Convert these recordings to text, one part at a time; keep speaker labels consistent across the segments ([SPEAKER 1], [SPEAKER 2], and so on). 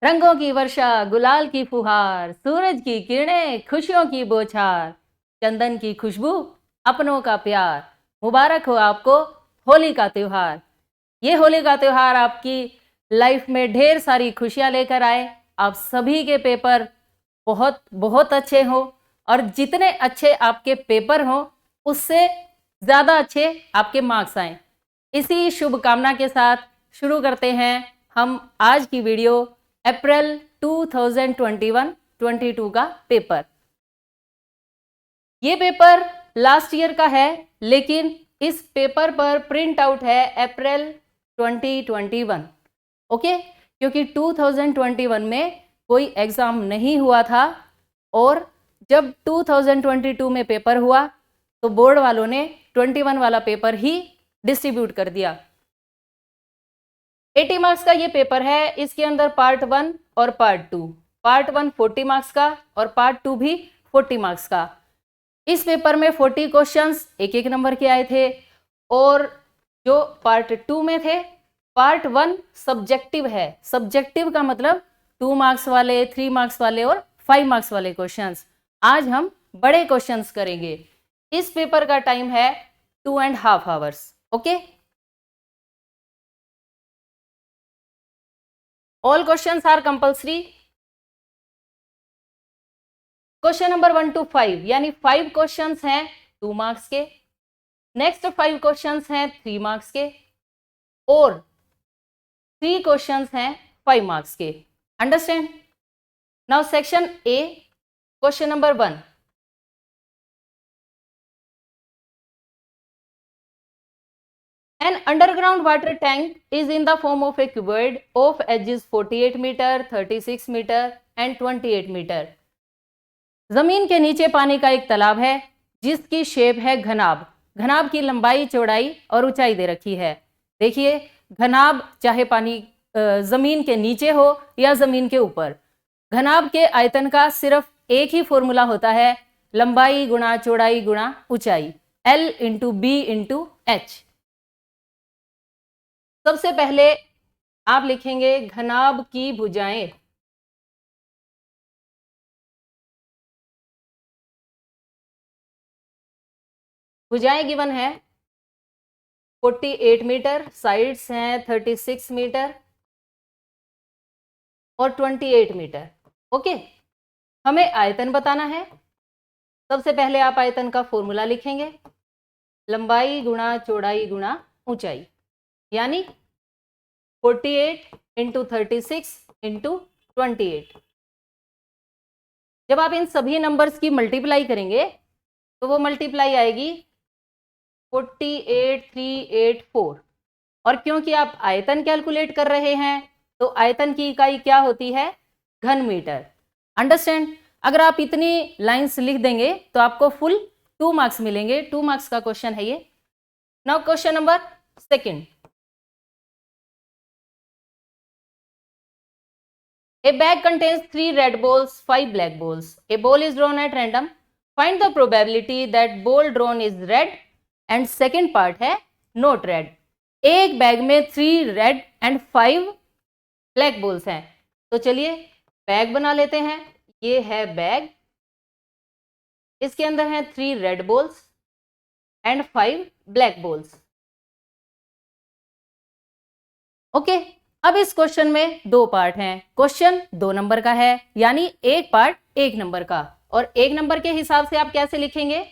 [SPEAKER 1] रंगों की वर्षा, गुलाल की फुहार, सूरज की किरणें, खुशियों की बौछार, चंदन की खुशबू, अपनों का प्यार, मुबारक हो आपको होली का त्योहार। ये होली का त्योहार आपकी लाइफ में ढेर सारी खुशियां लेकर आए। आप सभी के पेपर बहुत बहुत अच्छे हो और जितने अच्छे आपके पेपर हो उससे ज़्यादा अच्छे आपके मार्क्स आए। इसी शुभकामना के साथ शुरू करते हैं हम आज की वीडियो। अप्रैल 2021-22 का पेपर। ये पेपर लास्ट ईयर का है, लेकिन इस पेपर पर प्रिंट आउट है अप्रैल 2021। ओके, क्योंकि 2021 में कोई एग्ज़ाम नहीं हुआ था और जब 2022 में पेपर हुआ तो बोर्ड वालों ने 21 वाला पेपर ही डिस्ट्रीब्यूट कर दिया। 80 मार्क्स का ये पेपर है। इसके अंदर पार्ट 1 और पार्ट 2। पार्ट 1 40 मार्क्स का और पार्ट 2 भी 40 मार्क्स का। इस पेपर में 40 क्वेश्चंस एक एक नंबर के आए थे और जो पार्ट 2 में थे, पार्ट 1 सब्जेक्टिव है। सब्जेक्टिव का मतलब 2 मार्क्स वाले, 3 मार्क्स वाले और 5 मार्क्स वाले क्वेश्चंस। आज हम बड़े क्वेश्चंस करेंगे। इस पेपर का टाइम है 2.5 hours. Okay, all questions are compulsory. Question number 1 to 5 यानी 5 क्वेश्चंस हैं 2 मार्क्स के। नेक्स्ट 5 क्वेश्चंस हैं 3 मार्क्स के और 3 क्वेश्चंस हैं 5 मार्क्स के। Understand? Now section A, question number 1। An underground water tank is in the form of a cuboid of edges 48 meter, 36 meter and 28 meter. जमीन के नीचे पानी का एक तालाब है जिसकी शेप है घनाब। घनाब की लंबाई, चौड़ाई और ऊंचाई दे रखी है। देखिए, घनाब चाहे पानी जमीन के नीचे हो या जमीन के ऊपर, घनाब के आयतन का सिर्फ एक ही फॉर्मूला होता है, लंबाई गुणा चौड़ाई गुणा ऊंचाई, L into B into H. सबसे पहले आप लिखेंगे घनाब की भुजाएं। भुजाएं गिवन है 48 मीटर, साइड्स हैं 36 मीटर और 28 मीटर। ओके, हमें आयतन बताना है। सबसे पहले आप आयतन का फॉर्मूला लिखेंगे, लंबाई गुणा चौड़ाई गुणा ऊंचाई, यानी 48 इंटू 36 इंटू 28। जब आप इन सभी नंबर्स की मल्टीप्लाई करेंगे तो वो मल्टीप्लाई आएगी 48384। और क्योंकि आप आयतन कैलकुलेट कर रहे हैं तो आयतन की इकाई क्या होती है? घन मीटर। अंडरस्टैंड? अगर आप इतनी लाइंस लिख देंगे तो आपको फुल 2 मार्क्स मिलेंगे। 2 मार्क्स का क्वेश्चन है ये। Now question number 2। A bag contains 3 red balls, 5 black balls. A ball is drawn at random. Find the probability that ball drawn is red and second part है not red. एक bag में 3 red and 5 black balls हैं। तो चलिए bag बना लेते हैं। ये है बैग, इसके अंदर हैं 3 red balls and 5 black balls. Okay, अब इस क्वेश्चन में 2 पार्ट हैं। क्वेश्चन 2 नंबर का है, यानी एक पार्ट 1 नंबर का, और 1 नंबर के हिसाब से आप कैसे लिखेंगे?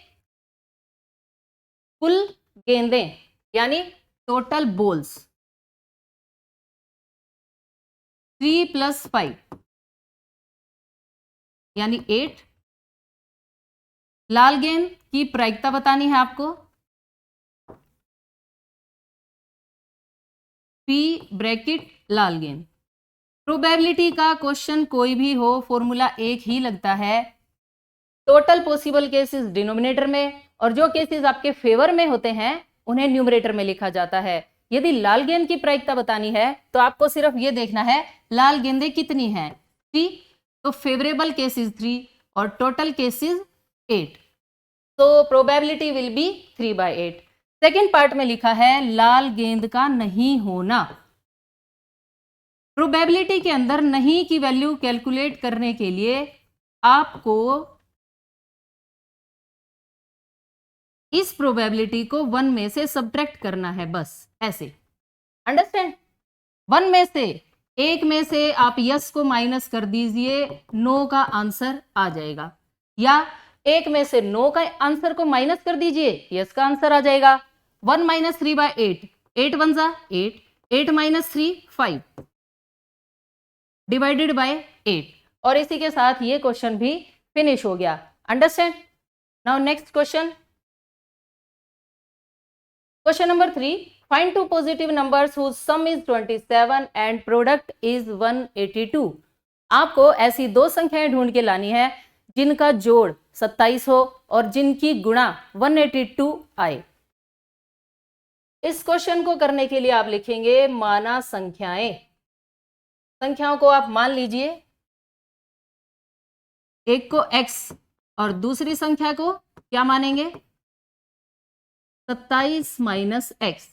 [SPEAKER 1] कुल गेंदें यानी टोटल बॉल्स 3 + 5 यानी 8। लाल गेंद की प्रायिकता बतानी है आपको, P ब्रैकेट लाल गेंद। प्रोबेबिलिटी का क्वेश्चन कोई भी हो, फॉर्मूला एक ही लगता है, टोटल पॉसिबल केसेस डिनोमिनेटर में और जो केसेस आपके फेवर में होते हैं उन्हें न्यूमरेटर में लिखा जाता है। यदि लाल गेंद की प्रायिकता बतानी है तो आपको सिर्फ ये देखना है लाल गेंदें कितनी हैं, 3, तो फेवरेबल केसेस 3 और टोटल केसेस 8, तो probability will be 3/8। Second part में लिखा है लाल गेंद का नहीं होना। प्रोबेबिलिटी के अंदर नहीं की वैल्यू कैलकुलेट करने के लिए आपको इस प्रोबेबिलिटी को 1 में से सब्ट्रैक्ट करना है, बस ऐसे, अंडरस्टैंड। 1 में से, एक में से आप यस को माइनस कर दीजिए, नो का आंसर आ जाएगा, या एक में से नो का आंसर को माइनस कर दीजिए, यस का आंसर आ जाएगा। 1 माइनस 3 बाय 8, 8 वन जा 8, 8 माइनस 3 5 डिवाइडेड बाय 8, और इसी के साथ ये क्वेश्चन भी फिनिश हो गया, understand. Now next question, question number 3, find two positive numbers whose sum is 27 and product is 182। आपको ऐसी दो संख्याएं ढूंढ के लानी है जिनका जोड़ 27 हो और जिनकी गुणा 182 आए। इस क्वेश्चन को करने के लिए आप लिखेंगे माना संख्याएं। संख्याओं को आप मान लीजिए, एक को x और दूसरी संख्या को क्या मानेंगे, 27 माइनस एक्स,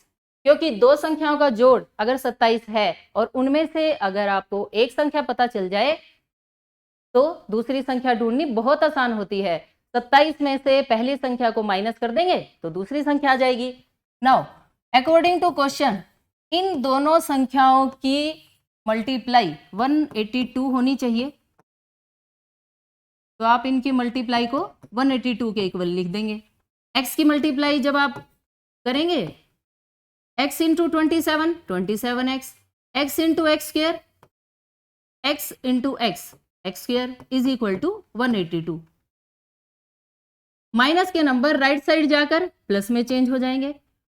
[SPEAKER 1] क्योंकि दो संख्याओं का जोड़ अगर 27 है और उनमें से अगर आपको एक संख्या पता चल जाए तो दूसरी संख्या ढूंढनी बहुत आसान होती है। 27 में से पहली संख्या को माइनस कर देंगे तो दूसरी संख्या आ जाएगी। नाउ अकॉर्डिंग टू क्वेश्चन, इन दोनों संख्याओं की मल्टीप्लाई 182 होनी चाहिए, तो आप इनकी मल्टीप्लाई को 182 के इक्वल लिख देंगे। x की मल्टीप्लाई जब आप करेंगे, x into 27 27x, x into X square, x into X X square is equal to 182। माइनस के नंबर राइट साइड जाकर प्लस में चेंज हो जाएंगे,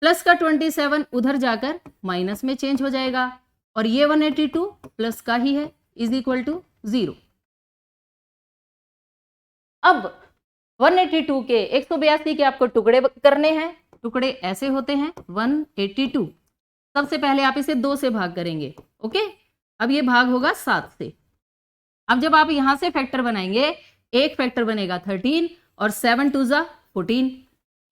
[SPEAKER 1] प्लस का 27 उधर जाकर माइनस में चेंज हो जाएगा, और ये 182 प्लस का ही है, इज इक्वल टू 0। अब 182 के 182 के आपको टुकड़े करने हैं, टुकड़े ऐसे होते हैं 182। सबसे पहले आप इसे 2 से भाग करेंगे, ओके। अब ये भाग होगा 7 से। अब जब आप यहां से फैक्टर बनाएंगे, एक फैक्टर बनेगा 13 और 7 टू जा 14,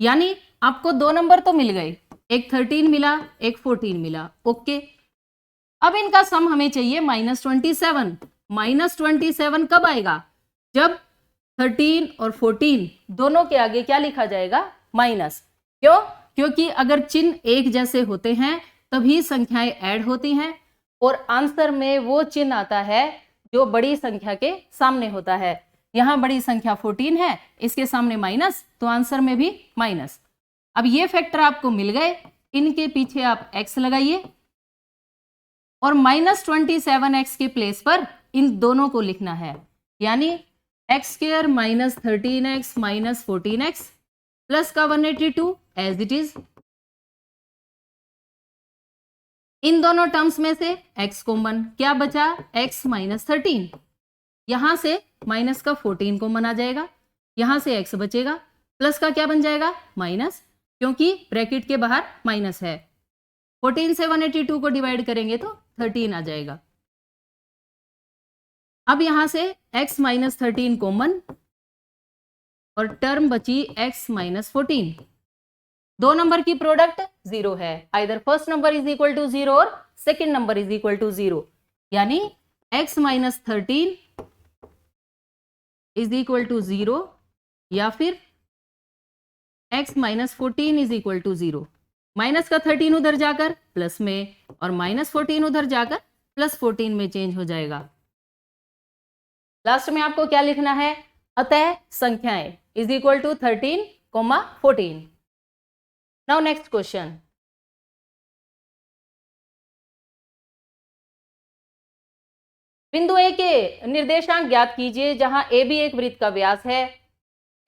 [SPEAKER 1] यानी आपको दो नंबर तो मिल गए, एक 13 मिला, एक 14 मिला, ओके। अब इनका सम हमें चाहिए -27। -27 कब आएगा, जब 13 और 14 दोनों के आगे क्या लिखा जाएगा, माइनस। क्यों, क्योंकि अगर चिन्ह एक जैसे होते हैं तभी संख्याएं ऐड होती हैं, और आंसर में वो चिन्ह आता है जो बड़ी संख्या के सामने होता है। यहां बड़ी संख्या 14 है, इसके सामने माइनस, तो आंसर में भी माइनस। अब ये फैक्टर आपको मिल गए, इनके पीछे आप x लगाइए और -27x के प्लेस पर इन दोनों को लिखना है, यानी x square minus 13x minus 14x plus का 182 एज इट इज। इन दोनों टर्म्स में से x कॉमन, क्या बचा, x माइनस 13, यहां से माइनस का 14 कॉमन आ जाएगा, यहां से x बचेगा, प्लस का क्या बन जाएगा, माइनस, क्योंकि ब्रैकेट के बाहर माइनस है। 14 से 182 को डिवाइड करेंगे तो 13 आ जाएगा। अब यहां से x माइनस 13 कॉमन और टर्म बची x माइनस 14। दो नंबर की प्रोडक्ट 0 है, either first number is equal to 0 और second number is equal to 0, यानी x minus 13 is equal to 0 या फिर x minus 14 is equal to 0। Minus का 13 उधर जाकर प्लस में और माइनस 14 उधर जाकर प्लस 14 में चेंज हो जाएगा। लास्ट में आपको क्या लिखना है, अतः संख्याएं is equal to 13, 14। Now next question, बिंदु ए के निर्देशांक ज्ञात कीजिए जहां ए बी एक वृत्त का व्यास है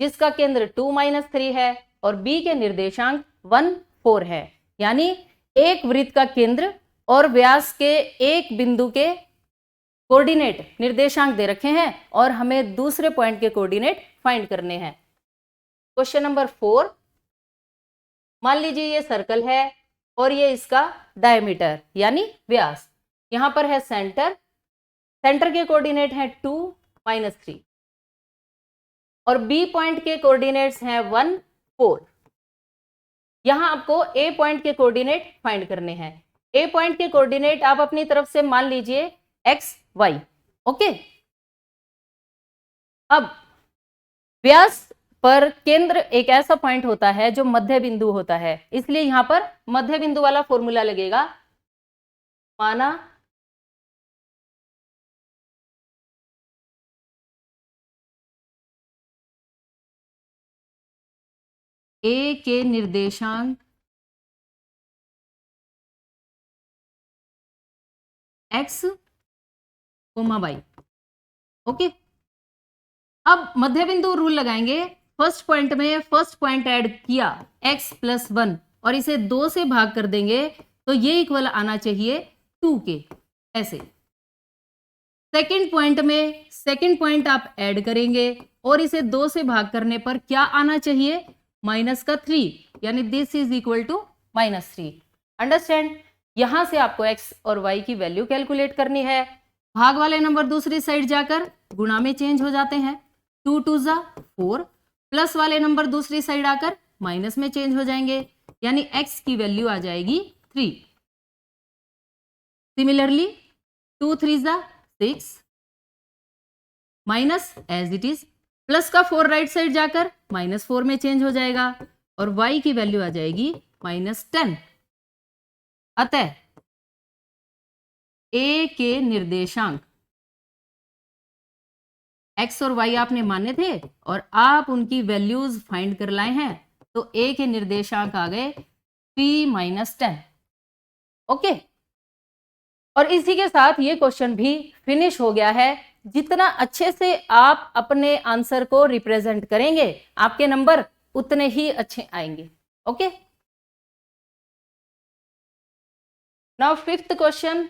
[SPEAKER 1] जिसका केंद्र 2-3 है और बी के निर्देशांक 1-4 है। यानी एक वृत्त का केंद्र और व्यास के एक बिंदु के कोऑर्डिनेट निर्देशांक दे रखे हैं और हमें दूसरे पॉइंट के कोऑर्डिनेट फाइंड करने हैं। क्वेश्चन नंबर 4, मान लीजिए ये सर्कल है और ये इसका डायमीटर यानी व्यास, यहां पर है सेंटर, सेंटर के कोऑर्डिनेट हैं 2-3 और बी पॉइंट के कोऑर्डिनेट्स हैं 1-4। यहां आपको ए पॉइंट के कोऑर्डिनेट फाइंड करने हैं। ए पॉइंट के कोऑर्डिनेट आप अपनी तरफ से मान लीजिए एक्स वाई। ओके, अब व्यास पर केंद्र एक ऐसा पॉइंट होता है जो मध्य बिंदु होता है, इसलिए यहां पर मध्य बिंदु वाला फॉर्मूला लगेगा। माना ए के निर्देशांक एक्स कोमा वाई। ओके, अब मध्य बिंदु रूल लगाएंगे। फर्स्ट पॉइंट में फर्स्ट पॉइंट ऐड किया x प्लस 1 और इसे 2 से भाग कर देंगे तो ये इक्वल आना चाहिए 2 के, ऐसे। सेकंड पॉइंट में सेकंड पॉइंट आप ऐड करेंगे और इसे 2 से भाग करने पर क्या आना चाहिए, माइनस का 3, यानी this is equal to -3। Understand? यहां से आपको x और y की वैल्यू कैलकुलेट करनी है। भाग वाले नंबर दूसरी साइड जाकर गुणा में चेंज हो जाते हैं, 2 2 जा 4, प्लस वाले नंबर दूसरी साइड आकर माइनस में चेंज हो जाएंगे, यानी x की वैल्यू आ जाएगी 3। सिमिलरली 2 3 जा 6, minus as it is, plus का 4 राइट साइड जाकर -4 में चेंज हो जाएगा और y की वैल्यू आ जाएगी -10। अतः a के निर्देशांक x और y आपने माने थे और आप उनकी वैल्यूज फाइंड कर लाए हैं, तो a के निर्देशांक आ गए 3 - 10। ओके, और इसी के साथ ये क्वेश्चन भी फिनिश हो गया है। जितना अच्छे से आप अपने आंसर को रिप्रेजेंट करेंगे आपके नंबर उतने ही अच्छे आएंगे। Okay, now fifth question.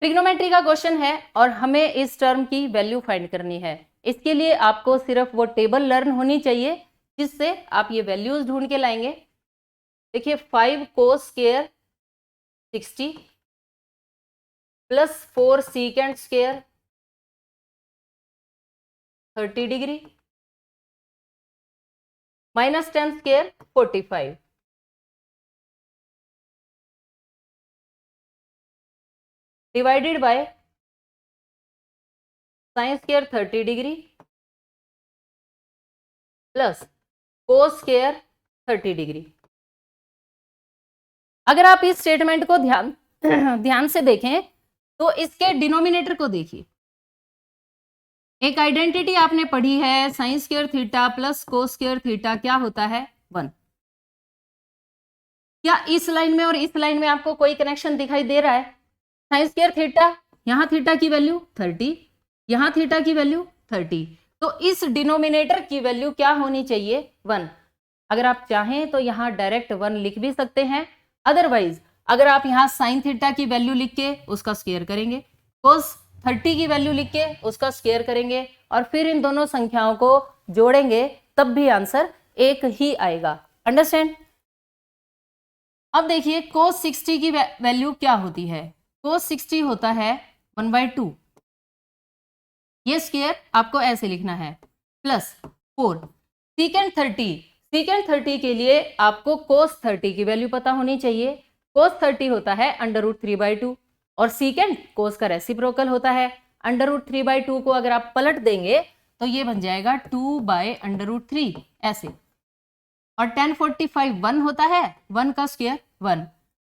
[SPEAKER 1] Trigonometry का क्वेश्चन है और हमें इस टर्म की वैल्यू फाइंड करनी है। इसके लिए आपको सिर्फ वो टेबल लर्न होनी चाहिए जिससे आप ये वैल्यूज ढूंढ के लाएंगे। देखिए 5 cos square 60 plus 4 secant square 30 degree minus 10 square 45 divided by sine square 30 degree plus cos square 30 degree. अगर आप इस स्टेटमेंट को ध्यान से देखें तो इसके डिनोमिनेटर को देखिए। एक आइडेंटिटी आपने पढ़ी है, sine square theta plus cos square theta क्या होता है, 1। क्या इस लाइन में और इस लाइन में आपको कोई कनेक्शन दिखाई दे रहा है? साइन स्क्वायर थीटा, यहां थीटा की वैल्यू 30, यहां थीटा की वैल्यू 30, तो इस डिनोमिनेटर की वैल्यू क्या होनी चाहिए, 1। अगर आप चाहें तो यहां डायरेक्ट 1 लिख भी सकते हैं, अदरवाइज अगर आप यहां साइन थीटा की वैल्यू लिख के उसका स्क्वायर करेंगे, कोस 30 की वैल्यू लिख के उसका स्क्वायर करेंगे और फिर इन दोनों संख्याओं को जोड़ेंगे तब भी आंसर एक ही आएगा। अंडरस्टैंड? अब देखिए कोस 60 की वैल्यू क्या होती है, कोस 60 होता है 1/2। ये स्क्वायर आपको ऐसे लिखना है, प्लस 4 secant 30, secant 30 के लिए आपको कोस 30 की वैल्यू पता होनी चाहिए। कोस 30 होता है √3/2 और secant कोस का रेसिप्रोकल होता है। √3/2 को अगर आप पलट देंगे तो ये बन जाएगा 2/√3 ऐसे। और tan 45 1 होता है, 1 का स्क्वायर 1।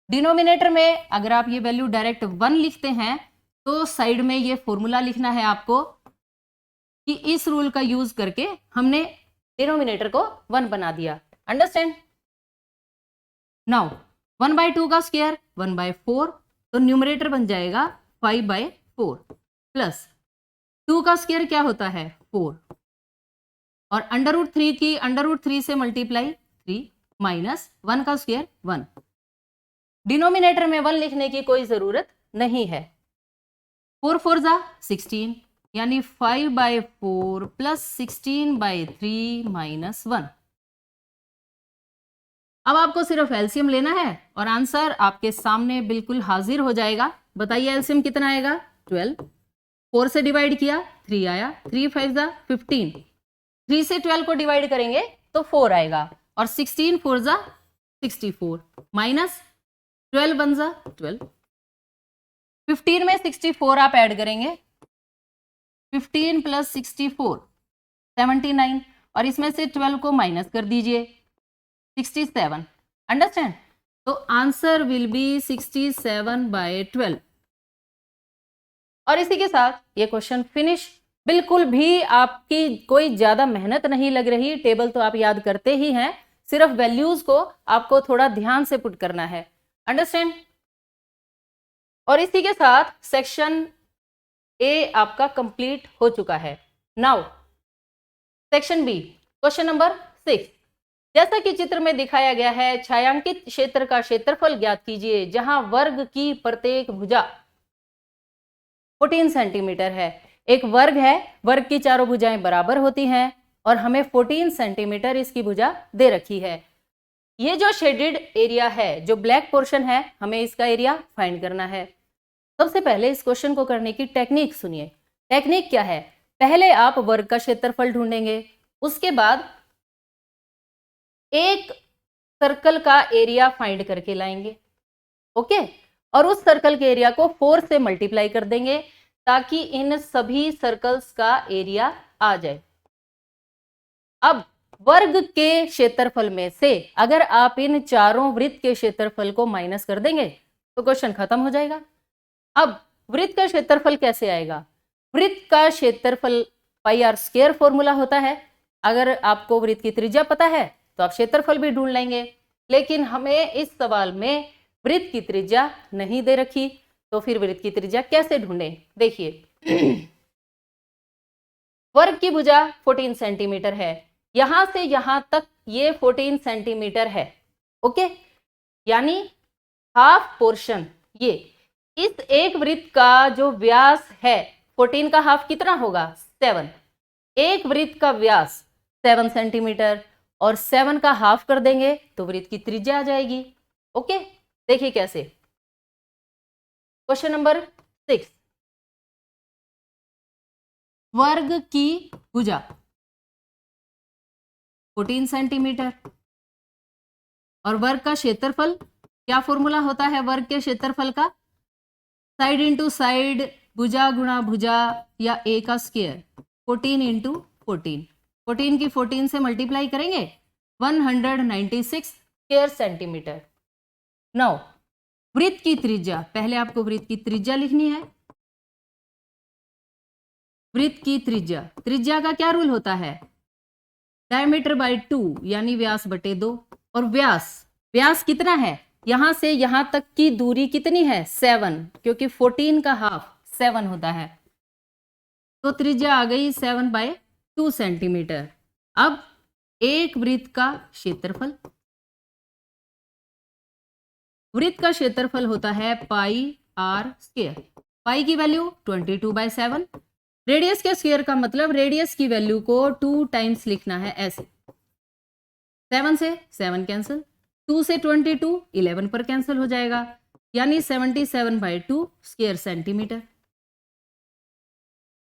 [SPEAKER 1] डिनोमिनेटर में अगर आप ये वैल्यू डायरेक्ट 1 लिखते हैं तो साइड में ये फॉर्मूला लिखना है आपको कि इस रूल का यूज करके हमने डिनोमिनेटर को 1 बना दिया। अंडरस्टैंड? नाउ 1/2 का स्क्वायर 1/4, तो न्यूमरेटर बन जाएगा 5/4 प्लस 2 का स्क्वायर क्या होता है 4 और √3 की √3 से मल्टीप्लाई 3 माइनस 1 का स्क्वायर 1। डिनोमिनेटर में 1 लिखने की कोई जरूरत नहीं है। 4 4 जा 16, यानी 5/4 प्लस 16/3 माइनस 1। अब आपको सिर्फ एलसीएम लेना है और आंसर आपके सामने बिल्कुल हाजिर हो जाएगा। बताइए एलसीएम कितना आएगा, 12। 4 से डिवाइड किया 3 आया, 3 5 जा 15, 3 से 12 को डिवाइड करेंगे तो 4 आएगा और 16 4 जा 64 माइनस 12 1 जा 12। 15 में 64 आप ऐड करेंगे, 15 प्लस 64 79, और इसमें से 12 को माइनस कर दीजिए 67। अंडरस्टैंड? तो आंसर विल बी 67/12। और इसी के साथ ये क्वेश्चन फिनिश। बिल्कुल भी आपकी कोई ज्यादा मेहनत नहीं लग रही, टेबल तो आप याद करते ही हैं, सिर्फ वैल्यूज को आपको थोड़ा ध्यान से पुट करना है। अंडरस्टैंड? और इसी के साथ सेक्शन ए आपका कंप्लीट हो चुका है। Now section B, question number 6। जैसा कि चित्र में दिखाया गया है, छायांकित क्षेत्र का क्षेत्रफल ज्ञात कीजिए जहां वर्ग की प्रत्येक भुजा 14 सेंटीमीटर है। एक वर्ग है, वर्ग की चारों भुजाएं बराबर होती हैं और हमें 14 सेंटीमीटर इसकी भुजा दे रखी है। ये जो शेडेड एरिया है, जो ब्लैक पोर्शन है, हमें इसका एरिया फाइंड करना है। सबसे पहले इस क्वेश्चन को करने की टेक्निक सुनिए। टेक्निक क्या है? पहले आप वर्ग का क्षेत्रफल ढूंढेंगे, उसके बाद एक सर्कल का एरिया फाइंड करके लाएंगे, ओके, और उस सर्कल के एरिया को 4 से मल्टीप्लाई कर देंगे ताकि इन सभी सर्कल्स का एरिया आ जाए। अब वर्ग के क्षेत्रफल में से अगर आप इन चारों वृत्त के क्षेत्रफल को माइनस कर देंगे तो क्वेश्चन खत्म हो जाएगा। अब वृत्त का क्षेत्रफल कैसे आएगा? वृत्त का क्षेत्रफल पाई आर स्क्वायर फॉर्मूला होता है। अगर आपको वृत्त की त्रिज्या पता है तो आप क्षेत्रफल भी ढूंढ लेंगे, लेकिन हमें इस सवाल में वृत्त की त्रिज्या नहीं दे रखी, तो फिर वृत्त की त्रिज्या कैसे ढूंढें? देखिए, वर्ग की भुजा 14 सेंटीमीटर है, यहां से यहां तक ये 14 सेंटीमीटर है, ओके, यानी हाफ पोर्शन, ये इस एक वृत्त का जो व्यास है 14 का हाफ कितना होगा? 7। एक वृत्त का व्यास 7 सेंटीमीटर और 7 का हाफ कर देंगे तो वृत्त की त्रिज्या आ जाएगी। ओके, देखिए कैसे। क्वेश्चन नंबर 6, वर्ग की भुजा 14 सेंटीमीटर और वर्ग का क्षेत्रफल, क्या फॉर्मूला होता है वर्ग के क्षेत्रफल का? साइड इंटू साइड, भुजा गुणा भुजा या ए का स्क्वायर, 14 इंटू 14। 14 की 14 से मल्टीप्लाई करेंगे 196 स्क्वायर सेंटीमीटर। नाउ वृत्त की त्रिज्या, पहले आपको वृत्त की त्रिज्या लिखनी है। वृत्त की त्रिज्या, त्रिज्या का क्या रूल होता है? डायमीटर बाय 2 यानी व्यास बटे 2। और व्यास कितना है? यहां से यहां तक की दूरी कितनी है? 7, क्योंकि 14 का हाफ 7 होता है, तो त्रिज्या आ गई 7/2 सेंटीमीटर। अब एक वृत्त का क्षेत्रफल, वृत्त का क्षेत्रफल होता है पाई आर स्क्वायर। पाई की वैल्यू 22/7। रेडियस के स्क्वायर का मतलब रेडियस की वैल्यू को 2 टाइम्स लिखना है, ऐसे। 7 से 7 कैंसिल, 2 से 22 11 पर कैंसिल हो जाएगा, यानी 77/2 स्क्वायर सेंटीमीटर।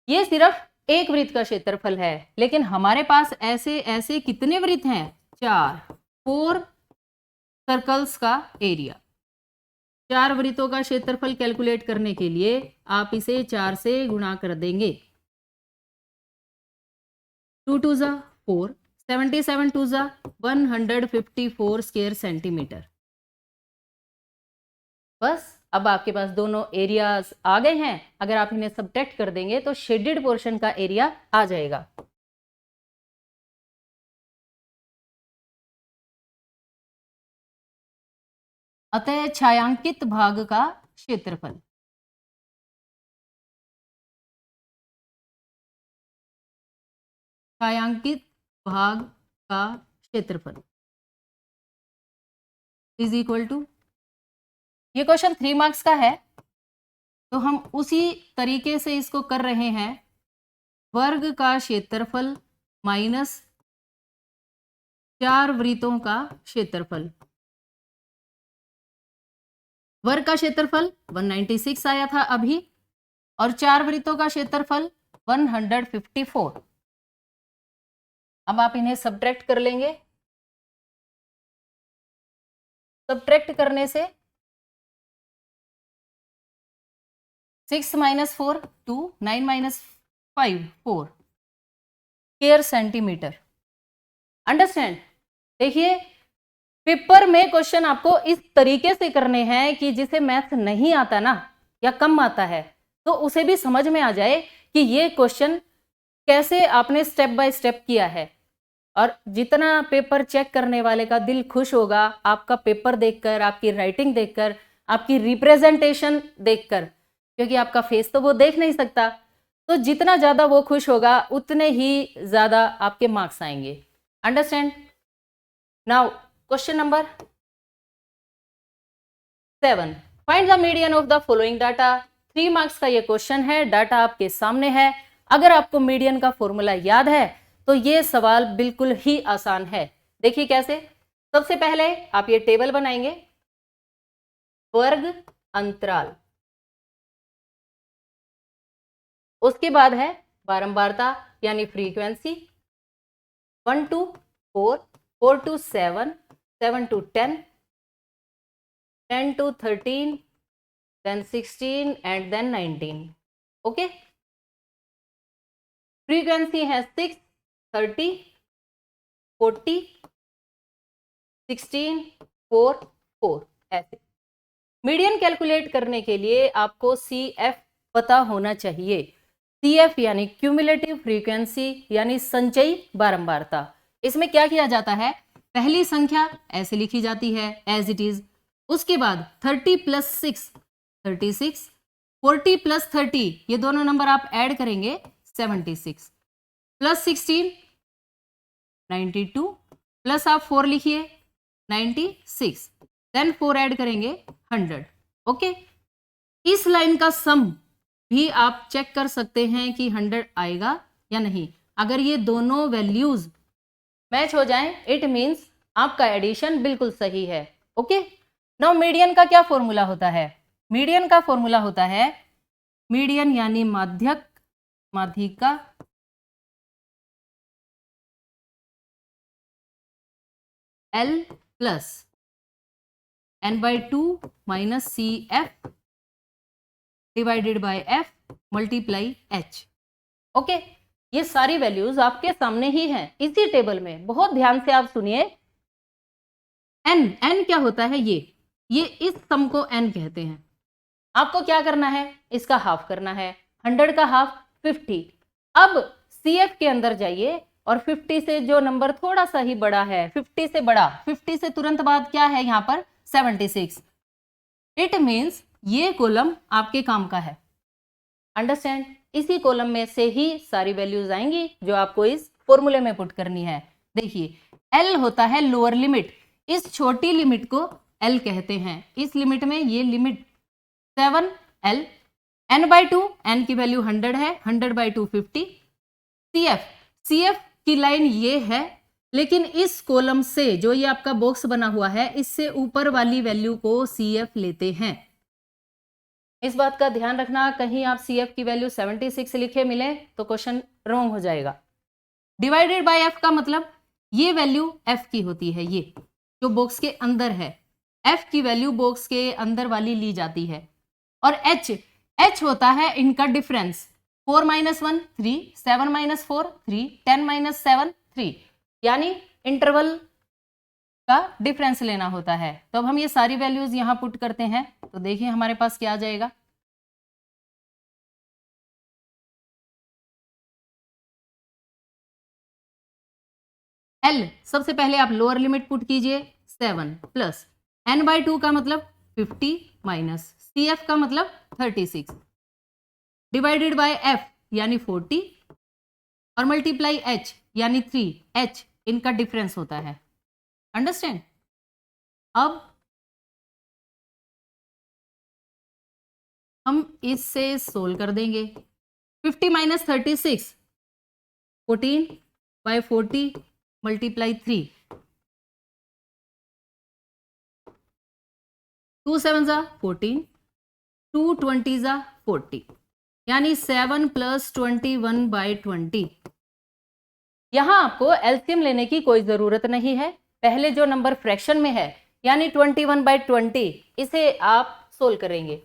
[SPEAKER 1] ये सिर्फ एक वृत्त का क्षेत्रफल है, लेकिन हमारे पास ऐसे ऐसे कितने वृत्त हैं? 4 सर्कल्स का एरिया। 4 वृत्तों का क्षेत्रफल कैलकुलेट करने के लिए आप इसे 4 से गुणा कर देंगे। 2 2 जा 4, 77 2 जा 154 स्क्वायर सेंटीमीटर। बस अब आपके पास दोनों एरियाज आ गए हैं। अगर आप इन्हें सबट्रैक्ट कर देंगे तो शेडेड पोर्शन का एरिया आ जाएगा। अतः छायांकित भाग का क्षेत्रफल, छायांकित भाग का क्षेत्रफल इज इक्वल टू, ये क्वेश्चन 3 मार्क्स का है तो हम उसी तरीके से इसको कर रहे हैं। वर्ग का क्षेत्रफल माइनस 4 वृत्तों का क्षेत्रफल। वर्ग का क्षेत्रफल 196 आया था अभी, और 4 वृत्तों का क्षेत्रफल 154। अब आप इन्हें सबट्रैक्ट कर लेंगे सब्ट्रैक्ट करने से 6 - 4 2, 9 - 5 4 स्क्वायर सेंटीमीटर। अंडरस्टैंड। देखिए पेपर में क्वेश्चन आपको इस तरीके से करने हैं कि जिसे मैथ नहीं आता ना या कम आता है तो उसे भी समझ में आ जाए कि ये क्वेश्चन कैसे आपने स्टेप बाय स्टेप किया है। और जितना पेपर चेक करने वाले का दिल खुश होगा आपका पेपर देखकर, आपकी राइटिंग देखकर, आपकी रिप्रेजेंटेशन देखकर, क्योंकि आपका फेस तो वो देख नहीं सकता, तो जितना ज्यादा वो खुश होगा उतने ही ज्यादा आपके मार्क्स आएंगे। Understand. Now question number 7, find the median of the following data. 3 marks का ये क्वेश्चन है, डाटा आपके सामने है। अगर आपको मीडियन का फॉर्मूला याद है तो ये सवाल बिल्कुल ही आसान है। देखिए कैसे। सबसे पहले आप ये टेबल बनाएंगे, वर्ग अंतराल, उसके बाद है बारंबारता यानी frequency, 1 to 4, 4 to 7, 7 to 10, 10 to 13, then 16 and then 19. Okay. Frequency है 6, 30, 40, 16, 4, 4 ऐसे। मीडियन कैलकुलेट करने के लिए आपको CF पता होना चाहिए। CF यानी क्यूमुलेटिव फ्रीक्वेंसी यानी संचयी बारंबारता। इसमें क्या किया जाता है, पहली संख्या ऐसे लिखी जाती है एज इट इज, उसके बाद 30 + 6 36, 40 + 30 ये दोनों नंबर आप ऐड करेंगे 76, प्लस 16 92, प्लस आप 4 लिखिए 96, देन 4 ऐड करेंगे 100। ओके। इस लाइन का सम भी आप चेक कर सकते हैं कि 100 आएगा या नहीं। अगर ये दोनों वैल्यूज मैच हो जाएं इट मीन्स आपका एडिशन बिल्कुल सही है। ओके। नाउ मीडियन का क्या फॉर्मूला होता है, मीडियन का फॉर्मूला होता है, मीडियन यानी माध्यक, माध्यिका L plus n/2 - CF divided by F multiply H। Okay. ये सारी वैल्यूज आपके सामने ही हैं इसी टेबल में, बहुत ध्यान से आप सुनिए। n क्या होता है, ये इस सम को n कहते हैं। आपको क्या करना है, इसका हाफ करना है, 100 का हाफ 50। अब CF के अंदर जाइए और 50 से जो नंबर थोड़ा सा ही बड़ा है, 50 से बड़ा, 50 से तुरंत बाद क्या है यहाँ पर 76। इट मीन्स ये कॉलम आपके काम का है। अंडरस्टैंड। इसी कॉलम में से ही सारी वैल्यूज आएंगी जो आपको इस फॉर्मूले में पुट करनी है। देखिए L होता है लोअर लिमिट, इस छोटी लिमिट को L कहते हैं। इस लिमिट में ये लिमिट 7L, n/2 n की वैल्यू 100 है, 100/2 50। CF की लाइन ये है, लेकिन इस कॉलम से जो ये आपका बॉक्स बना हुआ है इससे ऊपर वाली वैल्यू को CF लेते हैं। इस बात का ध्यान रखना, कहीं आप CF की वैल्यू 76 लिखे मिले तो क्वेश्चन रॉन्ग हो जाएगा। डिवाइडेड बाय F का मतलब ये वैल्यू F की होती है, ये जो बॉक्स के अंदर है, F की वैल्यू बॉक्स के अंदर वाली ली जाती है। और H होता है इनका डिफरेंस, 4 - 1 3, 7 - 4 3, 10 - 7 3, यानी इंटरवल का डिफरेंस लेना होता है। तो अब हम ये सारी वैल्यूज यहां पुट करते हैं तो देखिए हमारे पास क्या आ जाएगा। L सबसे पहले आप लोअर लिमिट पुट कीजिए 7 प्लस n/2 का मतलब 50 माइनस CF का मतलब 36 डिवाइडेड बाय F यानी 40 और मल्टीप्लाई H यानी 3, H इनका डिफरेंस होता है। अंडरस्टैंड। अब हम इससे सोल्व कर देंगे। 50 माइनस 36 14/40 मल्टीप्लाई 3, 2 7 जा 14, 2 20 जा 40, यानी 7 + 21/20। यहां आपको एलसीएम लेने की कोई जरूरत नहीं है, पहले जो नंबर फ्रैक्शन में है यानी 21/20 इसे आप सोल्व करेंगे।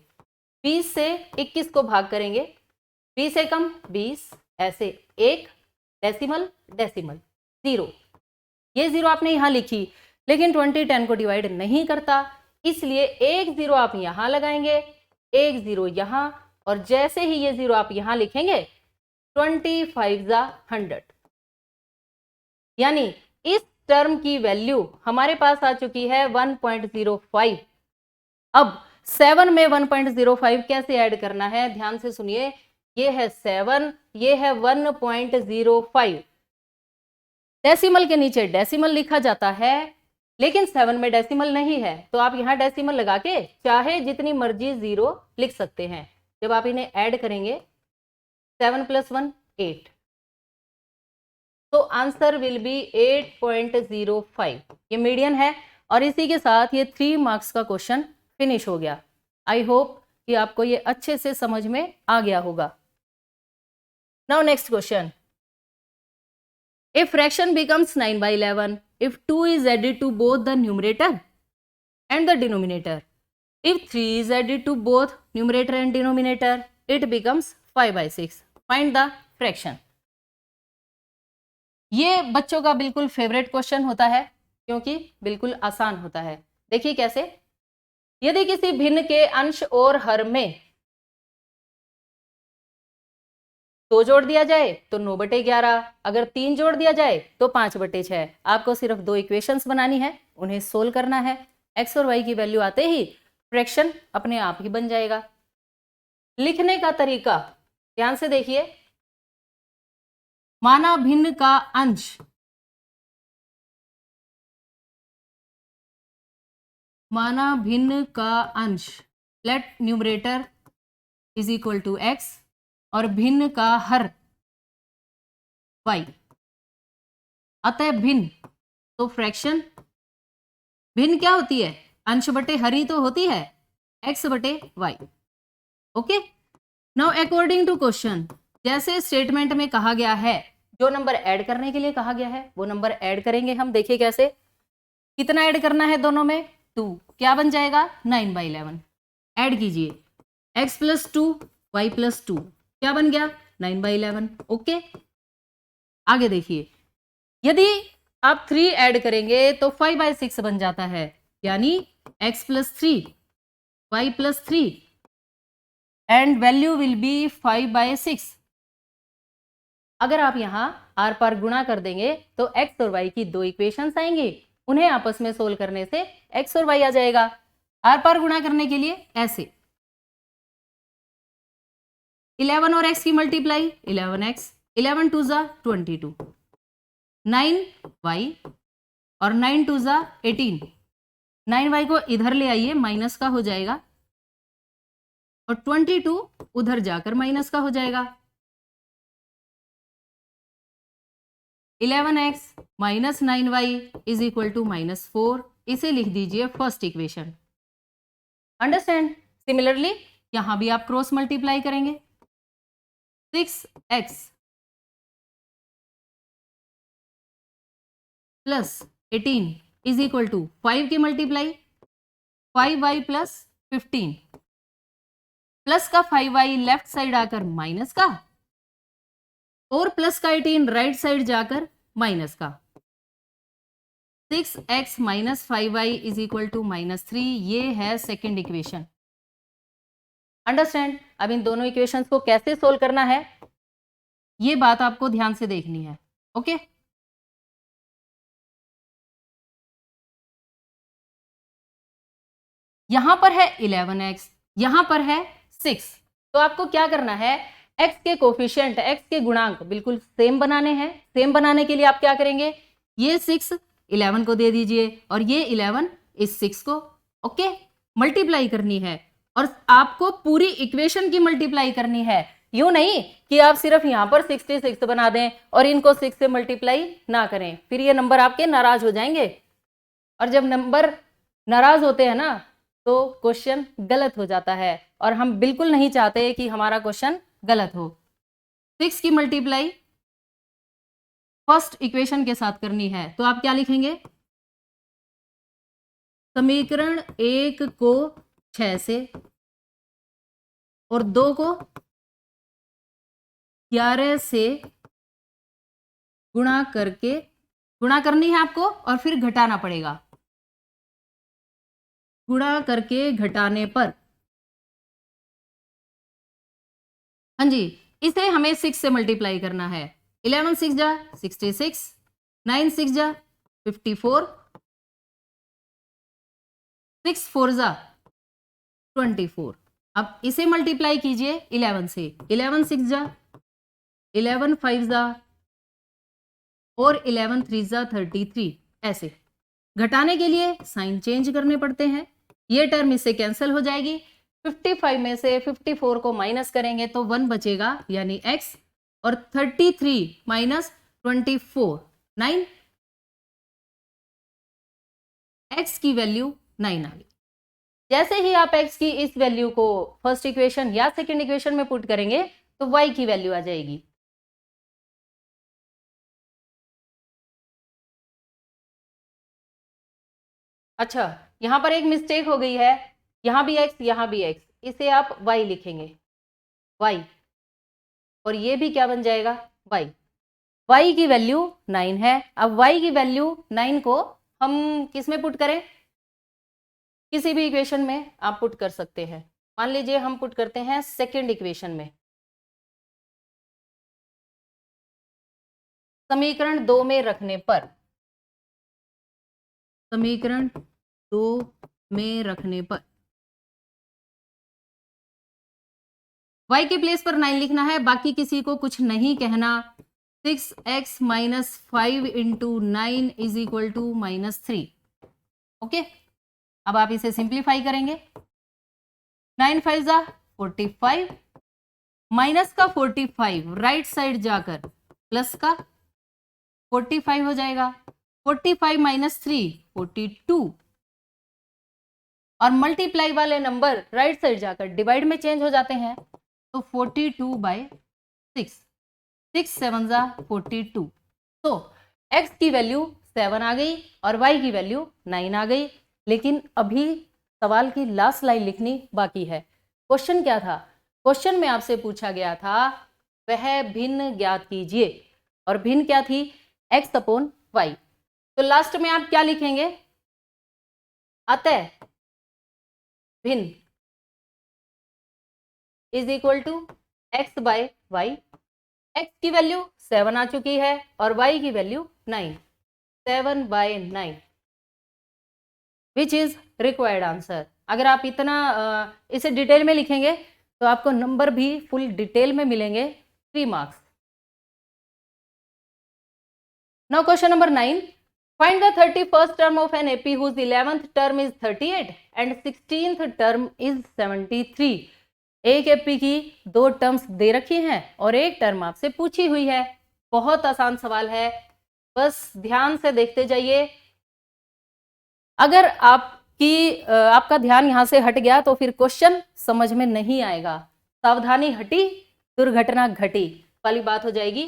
[SPEAKER 1] 20 से 21 को भाग करेंगे, 20 से कम 20, ऐसे 1 डेसिमल डेसिमल 0, ये 0 आपने यहाँ लिखी, लेकिन 20 10 को डिवाइड नहीं करता, इसलिए एक 0 आप यहाँ लगाएंगे, एक 0 यहाँ, और जैसे ही ये 0 आप यहाँ लिखेंगे 25 × 100, यानी इस टर्म की वैल्यू हमारे पास आ चुकी है 1.05। अब 7 में 1.05 कैसे ऐड करना है, ध्यान से सुनिए। ये है 7, ये है 1.05। डेसिमल के नीचे डेसिमल लिखा जाता है, लेकिन 7 में डेसिमल नहीं है, तो आप यहाँ डेसिमल लगा के चाहे जितनी मर्जी 0 लिख सकते हैं। जब आप इन्हें ऐड करेंगे 7 + 1 8, तो आंसर विल बी 8.05। ये मीडियन है, और इसी के साथ ये 3 मार्क्स का क्वेश्चन फिनिश हो गया। आई होप कि आपको ये अच्छे से समझ में आ गया होगा। Now next question, if fraction becomes 9/11 if 2 is added to both the numerator and the denominator, if 3 is added to both numerator and denominator, it becomes 5/6, find the fraction। ये बच्चों का बिल्कुल फेवरेट क्वेश्चन होता है, क्योंकि बिल्कुल आसान होता है। देखिए कैसे, यदि किसी भिन्न के अंश और हर में 2 जोड़ दिया जाए तो 9/11, अगर 3 जोड़ दिया जाए तो 5/6। आपको सिर्फ 2 इक्वेशंस बनानी है, उन्हें सोल्व करना है। x और y की वैल्यू आते ही फ्रैक्शन अपने आप ही बन जाएगा। लिखने का तरीका ध्यान से देखिए, माना भिन्न का अंश let numerator is equal to x और भिन्न का हर y, अतः भिन्न, तो फ्रैक्शन भिन्न क्या होती है, अंश बटे हर ही तो होती है, x/y। Okay, now according to question, जैसे स्टेटमेंट में कहा गया है, जो नंबर ऐड करने के लिए कहा गया है वो नंबर ऐड करेंगे हम। देखिए कैसे, कितना ऐड करना है दोनों में, 2, क्या बन जाएगा 9/11। ऐड कीजिए, x + 2 y + 2 क्या बन गया 9/11। ओके, आगे देखिए, यदि आप 3 ऐड करेंगे तो 5/6 बन जाता है, यानी x + 3 y + 3 and value will be 5/6। अगर आप यहाँ आर पार गुणा कर देंगे तो x और y की 2 इक्वेशंस आएंगी, उन्हें आपस में सोल्व करने से x और y आ जाएगा। आर पार गुणा करने के लिए ऐसे 11 और x की मल्टीप्लाई 11x, 11 2 ज़ा 22, 9y और 9 2 ज़ा 18, 9y को इधर ले आइए माइनस का हो जाएगा, और 22 उधर जाकर माइनस का हो जाएगा। 11x - 9y is equal to -4, इसे लिख दीजिए फर्स्ट इक्वेशन। अंडरस्टैंड? सिमिलरली यहां भी आप क्रॉस मल्टीप्लाई करेंगे, 6x + 18 इज इक्वल टू 5 की मल्टीप्लाई 5y + 15, प्लस का 5y लेफ्ट साइड आकर माइनस का, और प्लस का 18 राइट साइड जाकर माइनस का। 6x - 5y is equal to -3, ये है सेकेंड इक्वेशन। अंडरस्टैंड? अब इन दोनों इक्वेशंस को कैसे सोल्व करना है, ये बात आपको ध्यान से देखनी है। ओके, यहां पर है 11x, यहां पर है 6, तो आपको क्या करना है, x के कोफिशिएंट, x के गुणांक बिल्कुल सेम बनाने हैं। सेम बनाने के लिए आप क्या करेंगे, ये 6 11 को दे दीजिए और ये 11 इस 6 को। ओके, मल्टीप्लाई करनी है, और आपको पूरी इक्वेशन की मल्टीप्लाई करनी है। यूं नहीं कि आप सिर्फ यहां पर 66 बना दें और इनको 6 से मल्टीप्लाई ना करें, फिर ये नंबर आपके नाराज हो जाएंगे, और जब नंबर नाराज होते हैं ना तो क्वेश्चन गलत हो जाता है, और हम बिल्कुल नहीं चाहते कि हमारा क्वेश्चन गलत हो। 6 की मल्टीप्लाई फर्स्ट इक्वेशन के साथ करनी है, तो आप क्या लिखेंगे, समीकरण 1 को 6 से और 2 को 11 से गुणा करनी है आपको और फिर घटाना पड़ेगा। गुणा करके घटाने पर, हाँ जी, इसे हमें 6 से मल्टीप्लाई करना है। 11 6 जा 66, 9 6 जा 54, 6 4 जा 24। अब इसे मल्टीप्लाई कीजिए 11 से। 11 6 जा 11 5 जा और 11 3 जा 33। ऐसे घटाने के लिए साइन चेंज करने पड़ते हैं। ये टर्म इससे कैंसिल हो जाएगी। 55 में से 54 को माइनस करेंगे तो 1 बचेगा यानी x, और 33 माइनस 24 9, x की वैल्यू 9 आ गई। जैसे ही आप x की इस वैल्यू को फर्स्ट इक्वेशन या सेकंड इक्वेशन में पुट करेंगे तो y की वैल्यू आ जाएगी। अच्छा, यहां पर एक मिस्टेक हो गई है, यहां भी x यहां भी x, इसे आप y लिखेंगे y, और ये भी क्या बन जाएगा y। y की वैल्यू 9 है। अब y की वैल्यू 9 को हम किस में पुट करें, किसी भी इक्वेशन में आप पुट कर सकते हैं। मान लीजिए हम पुट करते हैं सेकंड इक्वेशन में। समीकरण 2 में रखने पर, समीकरण 2 में रखने पर y के प्लेस पर 9 लिखना है, बाकी किसी को कुछ नहीं कहना। 6x minus 5 into 9 is equal to -3। Okay, अब आप इसे सिंप्लीफाई करेंगे। 9 5 जा 45, माइनस का 45 राइट साइड जाकर प्लस का 45 हो जाएगा। 45 माइनस 3 42, और मल्टीप्लाई वाले नंबर राइट साइड जाकर डिवाइड में चेंज हो जाते हैं, तो 42/6, 6 7 जा 42। तो x की वैल्यू 7 आ गई और y की वैल्यू 9 आ गई। लेकिन अभी सवाल की लास्ट लाइन लिखनी बाकी है। क्वेश्चन क्या था, क्वेश्चन में आपसे पूछा गया था वह भिन्न ज्ञात कीजिए, और भिन्न क्या थी, x/y। तो लास्ट में आप क्या लिखेंगे, अतः भिन्न is equal to x/y। x की वैल्यू 7 आ चुकी है और y की value 9, 7/9 which is required answer. अगर आप इतना इसे डिटेल में लिखेंगे तो आपको नंबर भी फुल डिटेल में मिलेंगे, 3 marks. Now question number 9, find the 31st term of an AP whose 11th term is 38 and 16th term is 73। एक एपी की 2 टर्म्स दे रखी हैं और एक टर्म आपसे पूछी हुई है। बहुत आसान सवाल है, बस ध्यान से देखते जाइए। अगर आपका ध्यान यहां से हट गया तो फिर क्वेश्चन समझ में नहीं आएगा। सावधानी हटी दुर्घटना घटी वाली बात हो जाएगी।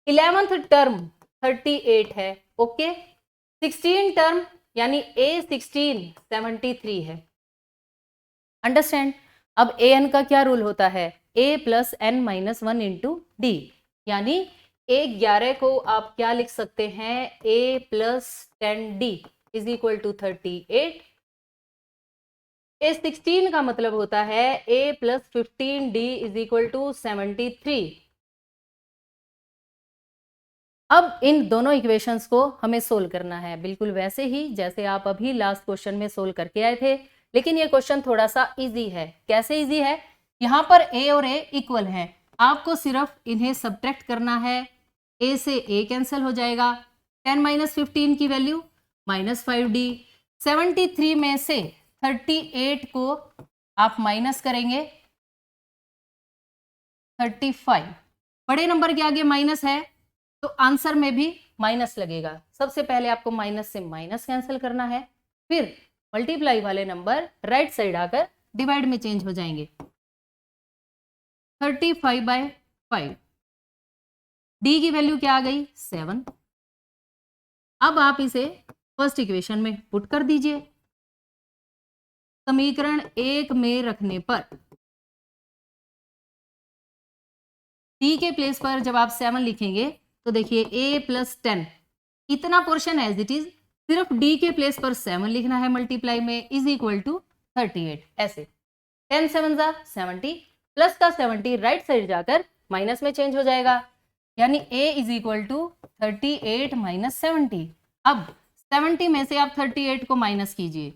[SPEAKER 1] 11th टर्म 38 है, ओके। 16 टर्म यानी A16 73 है, अंडरस्टैंड। अब an का क्या रूल होता है, a plus n minus 1 into D, यानी A11 को आप क्या लिख सकते हैं, a plus 10d is equal to 38। A16 का मतलब होता है a plus 15d is equal to 73। अब इन दोनों इक्वेशंस को हमें सोल्व करना है, बिल्कुल वैसे ही जैसे आप अभी लास्ट क्वेश्चन में सोल्व करके आए थे। लेकिन ये क्वेश्चन थोड़ा सा इजी है। कैसे इजी है, यहां पर a और a इक्वल है, आपको सिर्फ इन्हें सब्ट्रैक्ट करना है। a से a कैंसिल हो जाएगा, 10 माइनस 15 की वैल्यू -5d। 73 में से 38 को आप माइनस करेंगे 35, बड़े नंबर के आगे माइनस है तो आंसर में भी माइनस लगेगा। सबसे पहले आपको माइनस से माइनस कैंसिल करना है, फिर मल्टीप्लाई वाले नंबर राइट साइड आकर डिवाइड में चेंज हो जाएंगे। 35/5, डी की वैल्यू क्या आ गई 7। अब आप इसे फर्स्ट इक्वेशन में पुट कर दीजिए। समीकरण 1 में रखने पर डी के प्लेस पर जब आप 7 लिखेंगे तो देखिए a प्लस 10 इतना पोर्शन एज इट इज, सिर्फ डी के प्लेस पर 7 लिखना है मल्टीप्लाई में, इज इक्वल टू 38। ऐसे 10 7 जा 70, प्लस का 70 राइट साइड जाकर माइनस में चेंज हो जाएगा, यानी a is equal to 38 minus 70। अब 70 में से आप 38 को माइनस कीजिए,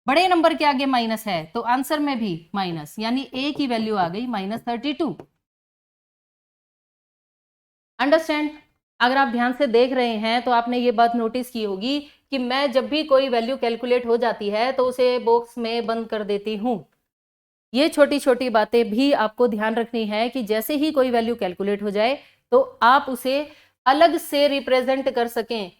[SPEAKER 1] बड़े नंबर के आगे माइनस है तो आंसर में भी माइनस, यानी a की वैल्यू आ गई -32। अंडरस्टैंड? अगर आप ध्यान से देख रहे हैं तो आपने ये बात नोटिस की होगी कि मैं जब भी कोई वैल्यू कैलकुलेट हो जाती है तो उसे बॉक्स में बंद कर देती हूं। ये छोटी छोटी बातें भी आपको ध्यान रखनी है कि जैसे ही कोई वैल्यू कैलकुलेट हो जाए तो आप उसे अलग से रिप्रेजेंट कर सकें।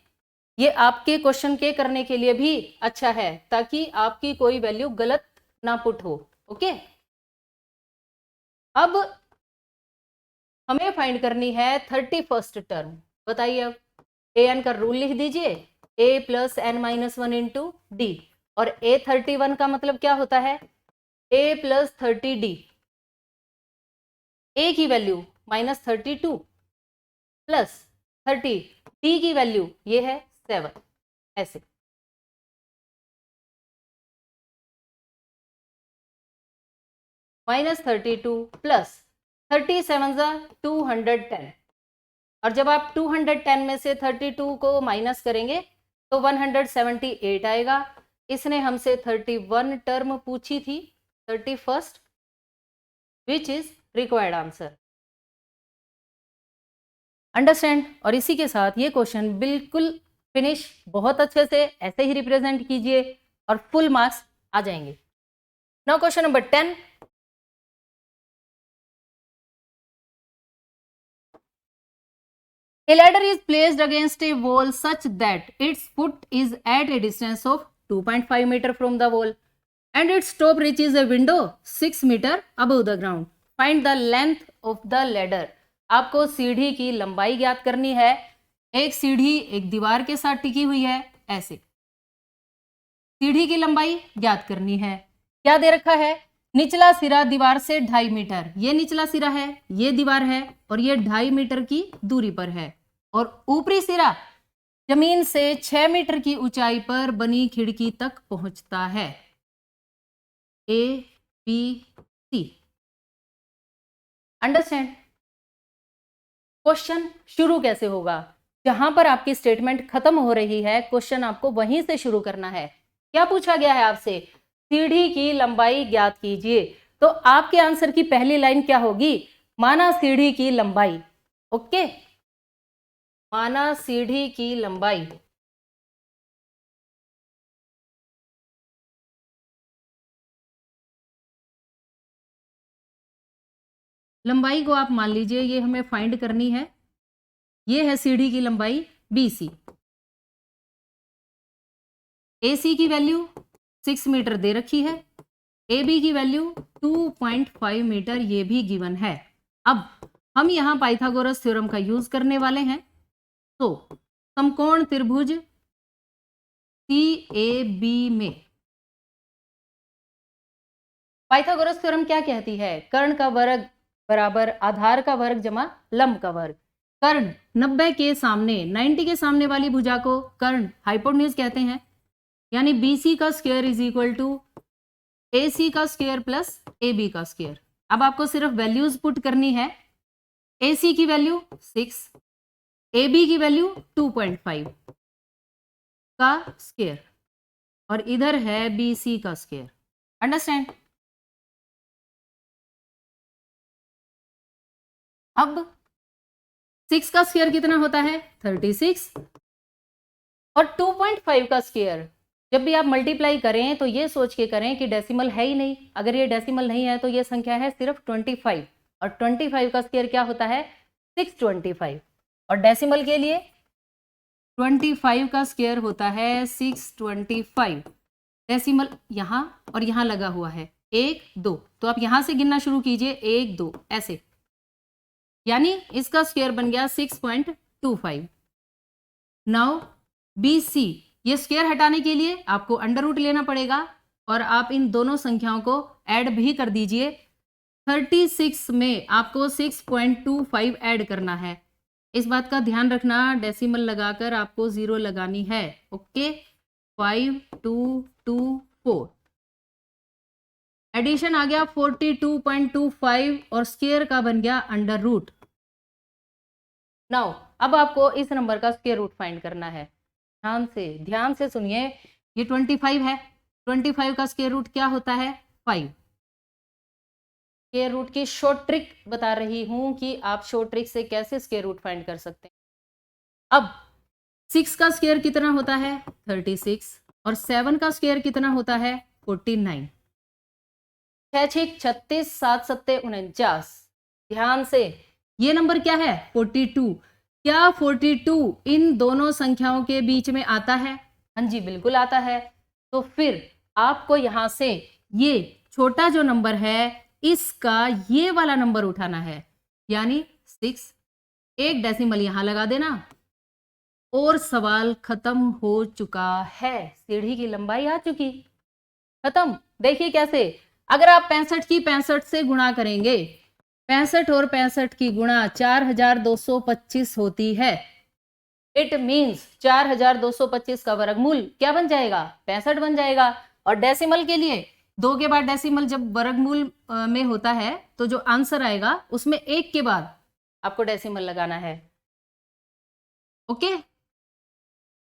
[SPEAKER 1] ये आपके क्वेश्चन के करने के लिए भी अच्छा है ताकि आपकी कोई वैल्यू गलत ना पुट हो। ओके, अब हमें फाइंड करनी है 31st टर्म। बताइए, अब an का रूल लिख दीजिए, a plus N minus 1 into D, और a31 का मतलब क्या होता है, a प्लस 30d। a की वैल्यू -32 प्लस 30, d की वैल्यू ये है 7। ऐसे -32 प्लस 37 जा 210, और जब आप 210 में से 32 को माइनस करेंगे तो 178 आएगा। इसने हमसे 31 टर्म पूछी थी, 31st, which is required answer. Understand? और इसी के साथ ये क्वेश्चन बिल्कुल फिनिश। बहुत अच्छे से ऐसे ही रिप्रेजेंट कीजिए और फुल मार्क्स आ जाएंगे। Now question number 10। A ladder is placed against a wall such that its foot is at a distance of 2.5 meter from the wall and its top reaches a window 6 meter above the ground. Find the length of the ladder. आपको सीढ़ी की लंबाई ज्ञात करनी है। एक सीढ़ी एक दीवार के साथ टिकी हुई है, ऐसे सीढ़ी की लंबाई ज्ञात करनी है। क्या दे रखा है, निचला सिरा दीवार से 2.5 मीटर, ये निचला सिरा है, ये दीवार है, और ये 2.5 मीटर की दूरी पर है, और ऊपरी सिरा जमीन से 6 मीटर की ऊंचाई पर बनी खिड़की तक पहुंचता है। A B C. Understand? Question शुरू कैसे होगा, जहां पर आपकी स्टेटमेंट खत्म हो रही है क्वेश्चन आपको वहीं से शुरू करना है। क्या पूछा गया है आपसे, सीढ़ी की लंबाई ज्ञात कीजिए, तो आपके आंसर की पहली लाइन क्या होगी, माना सीढ़ी की लंबाई। ओके, माना सीढ़ी की लंबाई। लंबाई को आप मान लीजिए ये हमें फाइंड करनी है, ये है सीढ़ी की लंबाई BC। AC की वैल्यू 6 मीटर दे रखी है, AB की वैल्यू 2.5 मीटर ये भी गिवन है। अब हम यहां पाइथागोरस थ्योरम का यूज करने वाले हैं। तो समकोण त्रिभुज CAB में पाइथागोरस थ्योरम क्या कहती है, कर्ण का वर्ग बराबर आधार का वर्ग जमा लंब का वर्ग। कर्ण 90 के सामने, 90 के सामने वाली भुजा को कर्ण हाइपोटेन्यूज कहते हैं, यानी BC का square is equal to AC का स्क्वायर प्लस AB का स्क्वायर। अब आपको सिर्फ वैल्यूज पुट करनी है, AC की वैल्यू 6, AB की वैल्यू 2.5 का स्क्वायर, और इधर है BC का स्क्वायर। अंडरस्टैंड? अब 6 का स्क्वायर कितना होता है, 36, और 2.5 का स्क्वायर जब भी आप मल्टीप्लाई करें तो ये सोच के करें कि डेसिमल है ही नहीं। अगर ये डेसिमल नहीं है तो ये संख्या है सिर्फ 25, और 25 का स्क्वायर क्या होता है, 625, और डेसिमल के लिए 25 का स्क्वायर होता है 625। डेसिमल यहाँ और यहाँ लगा हुआ है 1 2, तो आप यहाँ से गिनना शुरू कीजिए 1 2 ऐसे, यानी इसका स्क्वायर बन गया 6.25। Now BC। ये स्क्वायर हटाने के लिए आपको अंडर रूट लेना पड़ेगा और आप इन दोनों संख्याओं को ऐड भी कर दीजिए। 36 में आपको 6.25 ऐड करना है। इस बात का ध्यान रखना, डेसिमल लगाकर आपको 0 लगानी है। ओके, 5224 एडिशन आ गया 42.25 और स्क्वायर का बन गया अंडर रूट। नाउ अब आपको इस नंबर का स्क्वायर रूट फाइंड करना है। ध्यान से सुनिए, ये 25 है, 25 का स्क्वायर रूट क्या होता है? 5। स्क्वायर रूट की शॉर्ट ट्रिक बता रही हूं कि आप शॉर्ट ट्रिक से कैसे स्क्वायर रूट फाइंड कर सकते हैं। अब 6 का स्क्वायर कितना होता है? 36 और 7 का स्क्वायर कितना होता है? 49। 6 6 36, 7 7 49। ध्यान से, ये नंबर क्या है? 42। क्या 42 इन दोनों संख्याओं के बीच में आता है? हाँ जी, बिल्कुल आता है। तो फिर आपको यहां से ये छोटा जो नंबर है इसका ये वाला नंबर उठाना है, यानी 6। एक डेसिमल यहां लगा देना और सवाल खत्म हो चुका है। सीढ़ी की लंबाई आ चुकी, खत्म। देखिए कैसे, अगर आप 65 की 65 से गुणा करेंगे, 65 और 65 की गुणा 4225 होती है। इट मीन्स 4225 का वर्गमूल क्या बन जाएगा? 65 बन जाएगा। और डेसिमल के लिए 2 के बाद डेसिमल जब वर्गमूल में होता है तो जो आंसर आएगा उसमें 1 के बाद आपको डेसिमल लगाना है। ओके, तो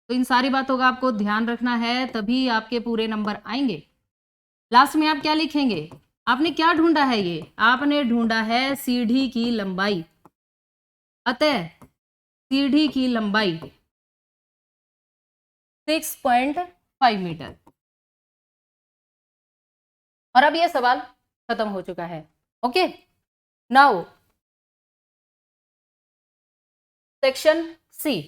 [SPEAKER 1] इन सारी बातों का आपको ध्यान रखना है, तभी आपके पूरे नंबर आएंगे। लास्ट में आप क्या लिखेंगे? आपने क्या ढूंढा है? ये आपने ढूंढा है सीढ़ी की लंबाई। अतः सीढ़ी की लंबाई 6.5 मीटर। और अब ये सवाल खत्म हो चुका है। Okay, now section C.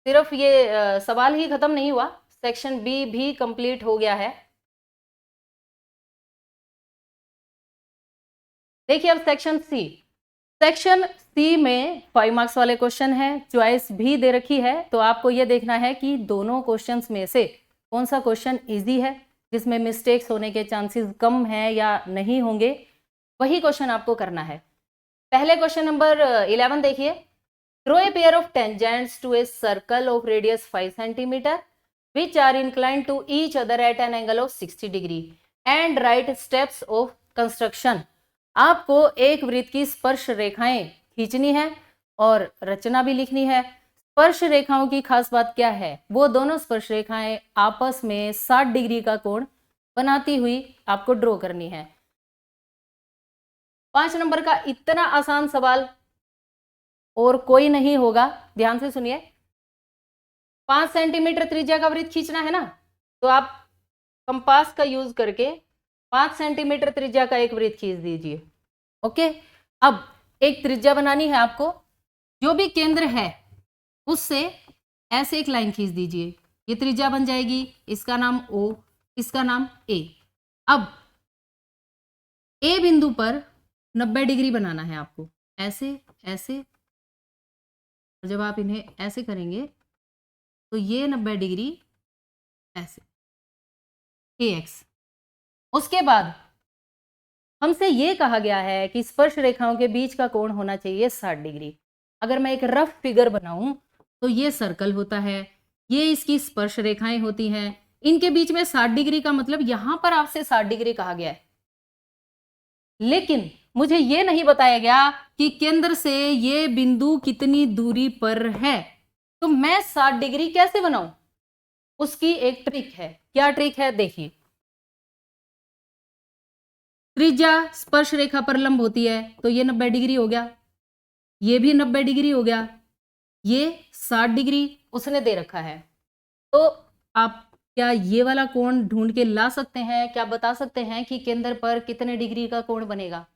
[SPEAKER 1] सिर्फ ये सवाल ही खत्म नहीं हुआ, सेक्शन बी भी कंप्लीट हो गया है। देखिए अब सेक्शन सी। सेक्शन सी में 5 मार्क्स वाले क्वेश्चन है, चॉइस भी दे रखी है। तो आपको यह देखना है कि दोनों क्वेश्चंस में से कौन सा क्वेश्चन इजी है, जिसमें मिस्टेक्स होने के चांसेस कम है या नहीं होंगे, वही क्वेश्चन आपको करना है। पहले क्वेश्चन नंबर 11 देखिए। Draw a pair of tangents to a circle of radius 5 centimetre which are inclined to each other at an angle of 60 degree and write steps of construction। आपको एक वृत्त की स्पर्श रेखाएं खींचनी है और रचना भी लिखनी है। स्पर्श रेखाओं की खास बात क्या है? वो दोनों स्पर्श रेखाएं आपस में 60 डिग्री का कोण बनाती हुई आपको ड्रॉ करनी है। 5 नंबर का इतना आसान सवाल और कोई नहीं होगा। ध्यान से सुनिए, 5 सेंटीमीटर त्रिज्या का वृत्त खींचना है ना, तो आप कंपास का यूज करके 5 सेंटीमीटर त्रिज्या का एक वृत्त खींच दीजिए। ओके, अब एक त्रिज्या बनानी है आपको। जो भी केंद्र है उससे ऐसे एक लाइन खींच दीजिए, ये त्रिज्या बन जाएगी। इसका नाम O, इसका नाम A। अब A बिंदु पर 90 डिग्री बनाना है आपको, ऐसे ऐसे। और जब आप इन्हें ऐसे करेंगे तो ये 90 डिग्री ऐसे AX। उसके बाद हमसे ये कहा गया है कि स्पर्श रेखाओं के बीच का कोण होना चाहिए 60 डिग्री। अगर मैं एक रफ फिगर बनाऊं तो ये सर्कल होता है, ये इसकी स्पर्श रेखाएं होती हैं, इनके बीच में 60 डिग्री का मतलब यहां पर आपसे 60 डिग्री कहा गया है। लेकिन मुझे ये नहीं बताया गया कि केंद्र से ये बिंदु कितनी दूरी पर है। तो मैं 60 डिग्री कैसे बनाऊं? उसकी एक ट्रिक है। क्या ट्रिक है? देखिए, त्रिज्या स्पर्श रेखा पर लंब होती है तो ये 90 डिग्री हो गया, ये भी 90 डिग्री हो गया, ये 60 डिग्री उसने दे रखा है। तो आप क्या ये वाला कोण ढूंढ के ला सकते हैं? क्या बता सकते हैं कि केंद्र पर कितने डिग्री का कोण बनेगा?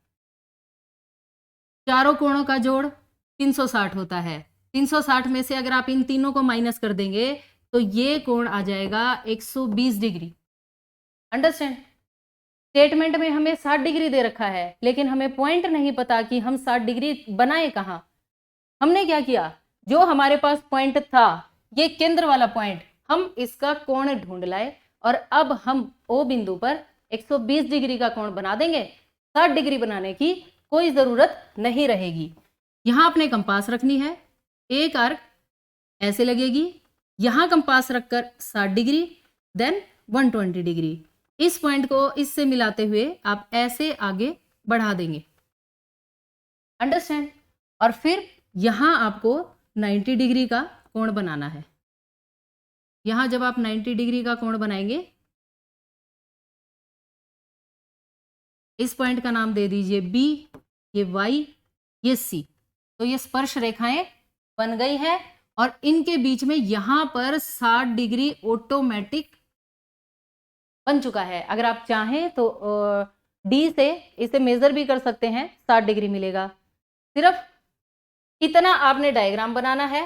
[SPEAKER 1] चारों कोणों का जोड़ 360 होता है। 360 में से अगर आप इन तीनों को माइनस कर देंगे तो ये कोण आ जाएगा 120 डिग्री। अंडरस्टैंड? स्टेटमेंट में हमें 60 डिग्री दे रखा है, लेकिन हमें पॉइंट नहीं पता कि हम 60 डिग्री बनाए कहाँ। हमने क्या किया, जो हमारे पास पॉइंट था ये केंद्र वाला पॉइंट, हम इसका कोण ढूंढ लाए और अब हम ओ बिंदु पर 120 डिग्री का कोण बना देंगे। 60 डिग्री बनाने की कोई जरूरत नहीं रहेगी। यहां अपने कंपास रखनी है, एक आर्क ऐसे लगेगी, यहां कंपास रखकर 60 डिग्री, देन 120 डिग्री। इस पॉइंट को इससे मिलाते हुए आप ऐसे आगे बढ़ा देंगे, अंडरस्टैंड। और फिर यहां आपको 90 डिग्री का कोण बनाना है। यहां जब आप 90 डिग्री का कोण बनाएंगे, इस पॉइंट का नाम दे दीजिए बी, ये वाई, ये सी। तो ये स्पर्श रेखाएं बन गई हैं और इनके बीच में यहां पर 60 डिग्री ऑटोमेटिक बन चुका है। अगर आप चाहें तो डी से इसे मेजर भी कर सकते हैं, 60 डिग्री मिलेगा। सिर्फ इतना आपने डायग्राम बनाना है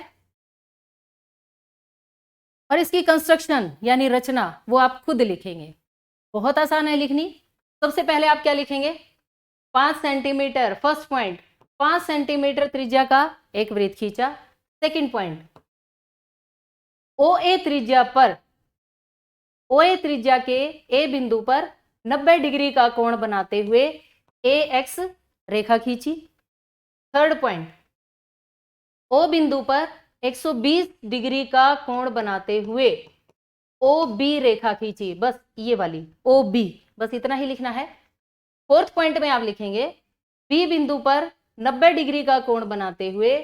[SPEAKER 1] और इसकी कंस्ट्रक्शन यानी रचना वो आप खुद लिखेंगे। बहुत आसान है लिखनी। सबसे पहले आप क्या लिखेंगे, 5 सेंटीमीटर, फर्स्ट पॉइंट 5 सेंटीमीटर त्रिज्या का एक वृत्त खींचा। सेकंड पॉइंट, ओ ए त्रिज्या पर, ओ ए त्रिज्या के ए बिंदु पर 90 डिग्री का कोण बनाते हुए ए एक्स रेखा खींची। थर्ड पॉइंट, ओ बिंदु पर 120 डिग्री का कोण बनाते हुए ओ बी रेखा खींची, बस ये वाली ओ बी, बस इतना ही लिखना है। फोर्थ पॉइंट में आप लिखेंगे बी बिंदु पर 90 डिग्री का कोण बनाते हुए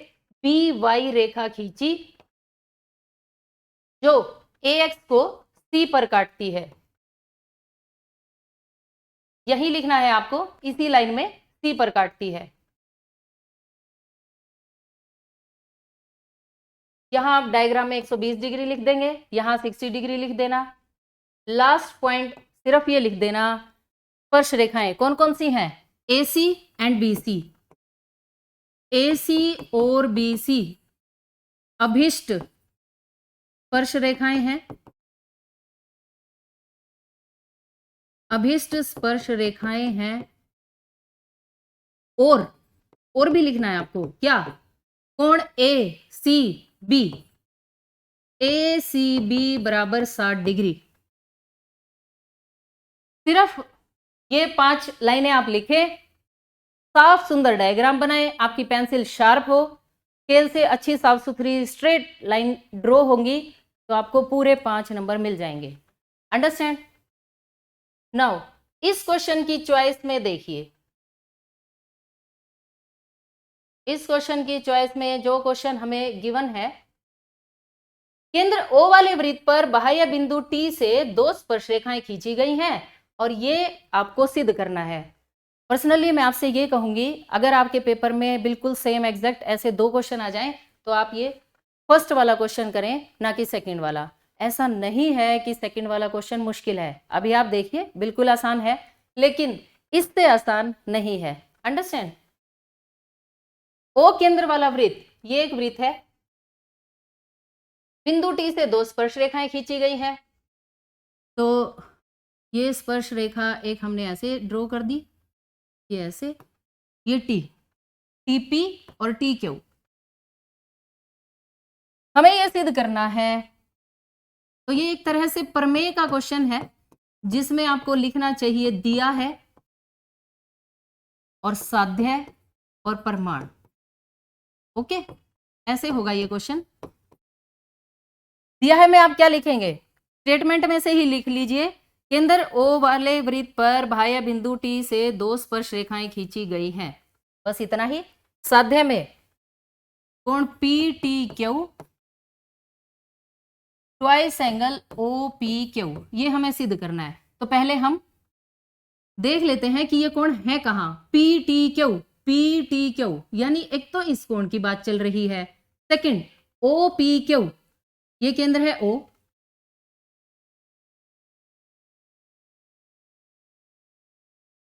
[SPEAKER 1] बी वाई रेखा खींची जो ए एक्स को सी पर काटती है। यही लिखना है आपको, इसी लाइन में सी पर काटती है। यहां आप डायग्राम में 120 डिग्री लिख देंगे, यहां 60 डिग्री लिख देना। लास्ट पॉइंट सिर्फ ये लिख देना, स्पर्श रेखाएं कौन कौन सी हैं, ए सी एंड बी सी। ए सी और बी सी अभिष्ट स्पर्श रेखाएं हैं। अभिष्ट स्पर्श रेखाएं हैं और भी लिखना है आपको, क्या, कोण ए सी बी, ए सी बी बराबर 60 डिग्री। सिर्फ ये 5 लाइनें आप लिखें, साफ सुंदर डायग्राम बनाएं, आपकी पेंसिल शार्प हो, स्केल से अच्छी साफ सुथरी स्ट्रेट लाइन ड्रॉ होंगी तो आपको पूरे 5 नंबर मिल जाएंगे। अंडरस्टैंड। नाउ इस क्वेश्चन की चॉइस में देखिए, इस क्वेश्चन की चॉइस में जो क्वेश्चन हमें गिवन है, केंद्र O वाले वृत्त पर बाह्य बिंदु T से 2 स्पर्श रेखाएं खींची गई हैं और ये आपको सिद्ध करना है। पर्सनली मैं आपसे ये कहूंगी, अगर आपके पेपर में बिल्कुल सेम एग्जैक्ट ऐसे 2 क्वेश्चन आ जाएं तो आप ये फर्स्ट वाला क्वेश्चन करें, ना कि सेकंड वाला। ऐसा नहीं है कि सेकंड वाला क्वेश्चन मुश्किल है, अभी आप देखिए बिल्कुल आसान है, लेकिन इससे आसान नहीं है। अंडरस्टैंड। ओ केंद्र वाला वृत्त, ये एक वृत्त है, बिंदु टी से 2 स्पर्श रेखाएं खींची गई हैं। तो ये स्पर्श रेखा एक हमने ऐसे ड्रॉ कर दी, ये ऐसे, ये टी, टीपी और टी क्यू। हमें यह सिद्ध करना है। तो ये एक तरह से प्रमेय का क्वेश्चन है जिसमें आपको लिखना चाहिए दिया है और साध्य और प्रमाण। ओके, ऐसे होगा ये क्वेश्चन। दिया है में आप क्या लिखेंगे, स्टेटमेंट में से ही लिख लीजिए, केंद्र O वाले वृत्त पर बाह्य बिंदु T से 2 स्पर्श रेखाएं खींची गई हैं, बस इतना ही। साध्य में कोण PTQ ट्वाइस एंगल OPQ, ये हमें सिद्ध करना है। तो पहले हम देख लेते हैं कि ये कोण है कहां, PTQ यानी एक तो इस कोण की बात चल रही है। सेकंड OPQ, ये केंद्र है O,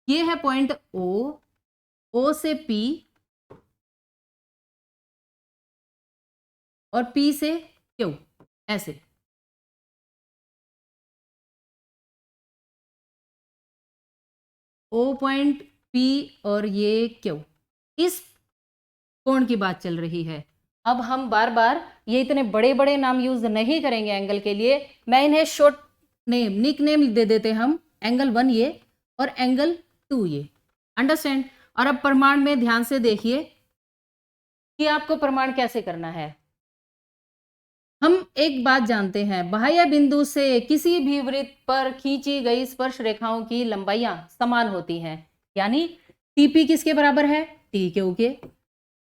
[SPEAKER 1] ये है पॉइंट O से P और P से Q, ऐसे। O पॉइंट P और ये Q, इस कोण की बात चल रही है। अब हम बार बार ये इतने बड़े बड़े नाम यूज नहीं करेंगे एंगल के लिए, मैं इन्हें शॉर्ट नेम, निक नेम दे देते हम, एंगल 1 ये और एंगल 2 ये। अंडरस्टैंड। और अब प्रमाण में ध्यान से देखिए कि आपको प्रमाण कैसे करना है। हम एक बात जानते हैं, बाह्य बिंदु से किसी भी वृत्त पर खींची गई स्पर्श रेखाओं की लंबाइयां समान होती हैं, यानी टीपी किसके बराबर है, टी क्यू के।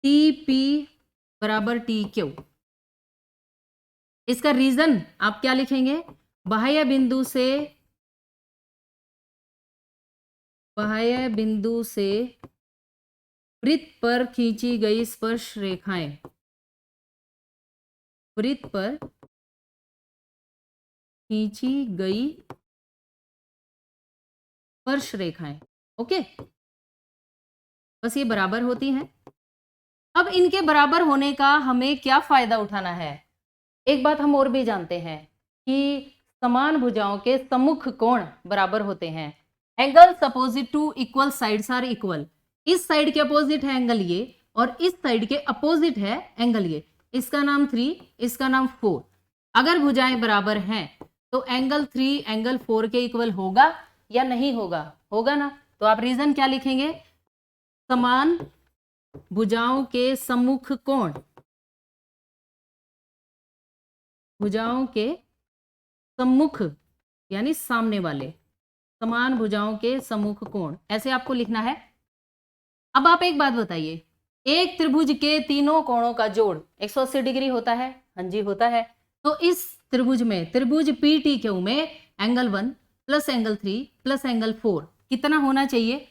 [SPEAKER 1] टीपी बराबर टी क्यू। इसका रीजन आप क्या लिखेंगे, बाह्य बिंदु से वृत्त पर खींची गई स्पर्श रेखाएं, वृत्त पर खींची गई स्पर्श रेखाएं, ओके, बस ये बराबर होती हैं। अब इनके बराबर होने का हमें क्या फायदा उठाना है, एक बात हम और भी जानते हैं कि समान भुजाओं के सम्मुख कोण बराबर होते हैं। Angles opposite to equal sides are equal. इस साइड के अपोजिट है एंगल ये और इस साइड के अपोजिट है एंगल ये, इसका नाम 3, इसका नाम 4। अगर भुजाएं बराबर हैं तो एंगल 3 एंगल 4 के इक्वल होगा या नहीं होगा, होगा ना। तो आप रीजन क्या लिखेंगे, समान भुजाओं के सम्मुख कोण, भुजाओं के सम्मुख यानी सामने वाले, समान भुजाओं के सम्मुख कोण, ऐसे आपको लिखना है। अब आप एक बात बताइए, एक त्रिभुज के तीनों कोणों का जोड़ 180 डिग्री होता है, हाँ जी होता है। तो इस त्रिभुज में, त्रिभुज PTQ में angle 1 plus angle 3 plus angle 4 कितना होना चाहिए,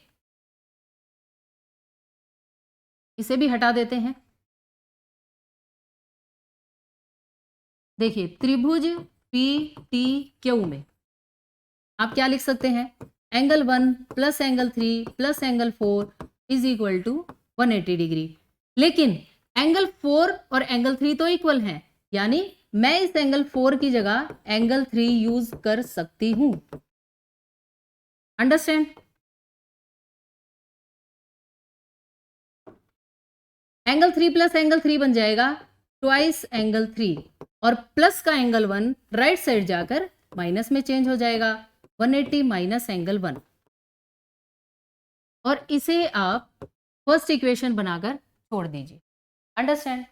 [SPEAKER 1] इसे भी हटा देते हैं। देखिए त्रिभुज PTQ में आप क्या लिख सकते हैं, angle 1 plus angle 3 plus angle 4 is equal to 180 degree. लेकिन एंगल 4 और एंगल 3 तो इक्वल हैं, यानी मैं इस एंगल 4 की जगह एंगल 3 यूज कर सकती हूं। अंडरस्टैंड। एंगल 3 प्लस एंगल 3 बन जाएगा ट्वाइस एंगल 3 और प्लस का एंगल 1 राइट साइड जाकर माइनस में चेंज हो जाएगा, 180 माइनस एंगल 1। और इसे आप फर्स्ट इक्वेशन बनाकर छोड़ दीजिए। अंडरस्टैंड।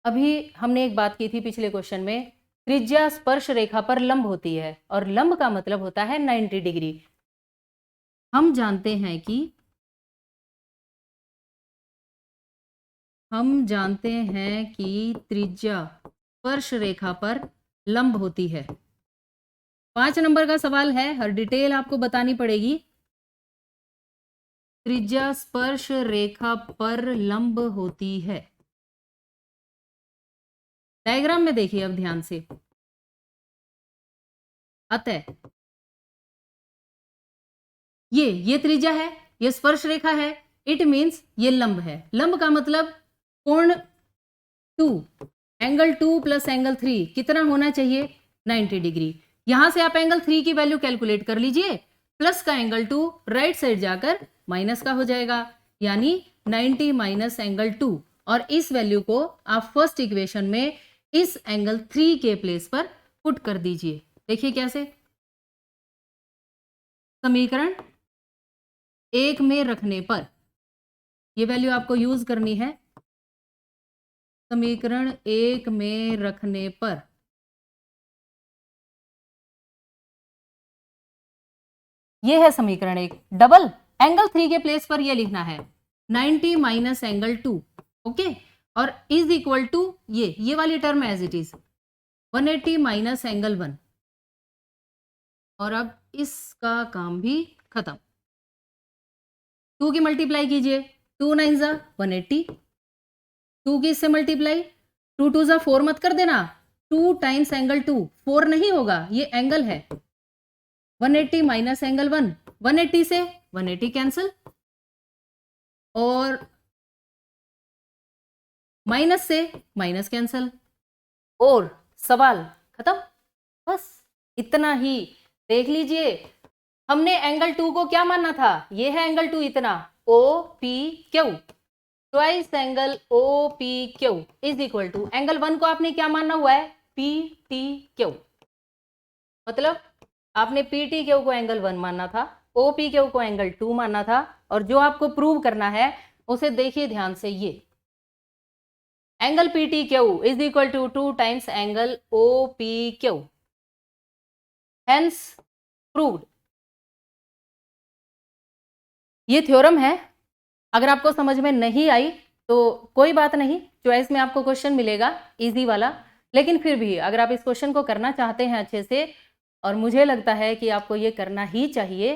[SPEAKER 1] अभी हमने एक बात की थी पिछले क्वेश्चन में, त्रिज्या स्पर्श रेखा पर लंब होती है और लंब का मतलब होता है 90 डिग्री। हम जानते हैं कि त्रिज्या स्पर्श रेखा पर लंब होती है। 5 नंबर का सवाल है, हर डिटेल आपको बतानी पड़ेगी। त्रिज्या स्पर्श रेखा पर लंब होती है। डायग्राम में देखिए अब ध्यान से, अतः ये त्रिज्या है, ये स्पर्श रेखा है, इट मीन्स ये लंब है। लंब का मतलब कोण 2, एंगल 2 प्लस एंगल 3 कितना होना चाहिए, 90 डिग्री। यहां से आप एंगल 3 की वैल्यू कैलकुलेट कर लीजिए, प्लस का एंगल 2 राइट साइड जाकर माइनस का हो जाएगा, यानी 90 माइनस एंगल 2। और इस वैल्यू को आप फर्स्ट इक्वेशन में इस एंगल 3 के प्लेस पर पुट कर दीजिए। देखिए कैसे, समीकरण 1 में रखने पर ये वैल्यू आपको यूज करनी है। समीकरण 1 में रखने पर ये है समीकरण 1, डबल एंगल 3 के प्लेस पर ये लिखना है 90 माइनस एंगल 2, ओके, और इज इक्वल टू ये वाली term as it is 180 minus angle 1। और अब इसका काम भी खत्म। 2 की मल्टीप्लाई कीजिए, 2 9 जा 180, 2 की इससे मल्टीप्लाई, 2 2 जा 4 मत कर देना, 2 टाइम्स एंगल 2, 4 नहीं होगा, ये एंगल है। 180 माइनस एंगल 1, 180 से 180 कैंसिल और माइनस से माइनस कैंसिल और सवाल खत्म। बस इतना ही। देख लीजिए, हमने एंगल 2 को क्या मानना था, ये है एंगल 2 इतना, OPQ। Twice angle O P Q is equal to, angle 1 को आपने क्या मानना हुआ है, पी टी क्यू, मतलब आपने पी टी क्यू को एंगल 1 मानना था, ओ पी क्यू को एंगल 2 मानना था, और जो आपको प्रूव करना है उसे देखिए ध्यान से, ये angle P T Q is equal to 2 times angle O P Q, hence proved. ये थ्योरम है। अगर आपको समझ में नहीं आई तो कोई बात नहीं, चॉइस में आपको क्वेश्चन मिलेगा इजी वाला, लेकिन फिर भी अगर आप इस क्वेश्चन को करना चाहते हैं अच्छे से, और मुझे लगता है कि आपको ये करना ही चाहिए,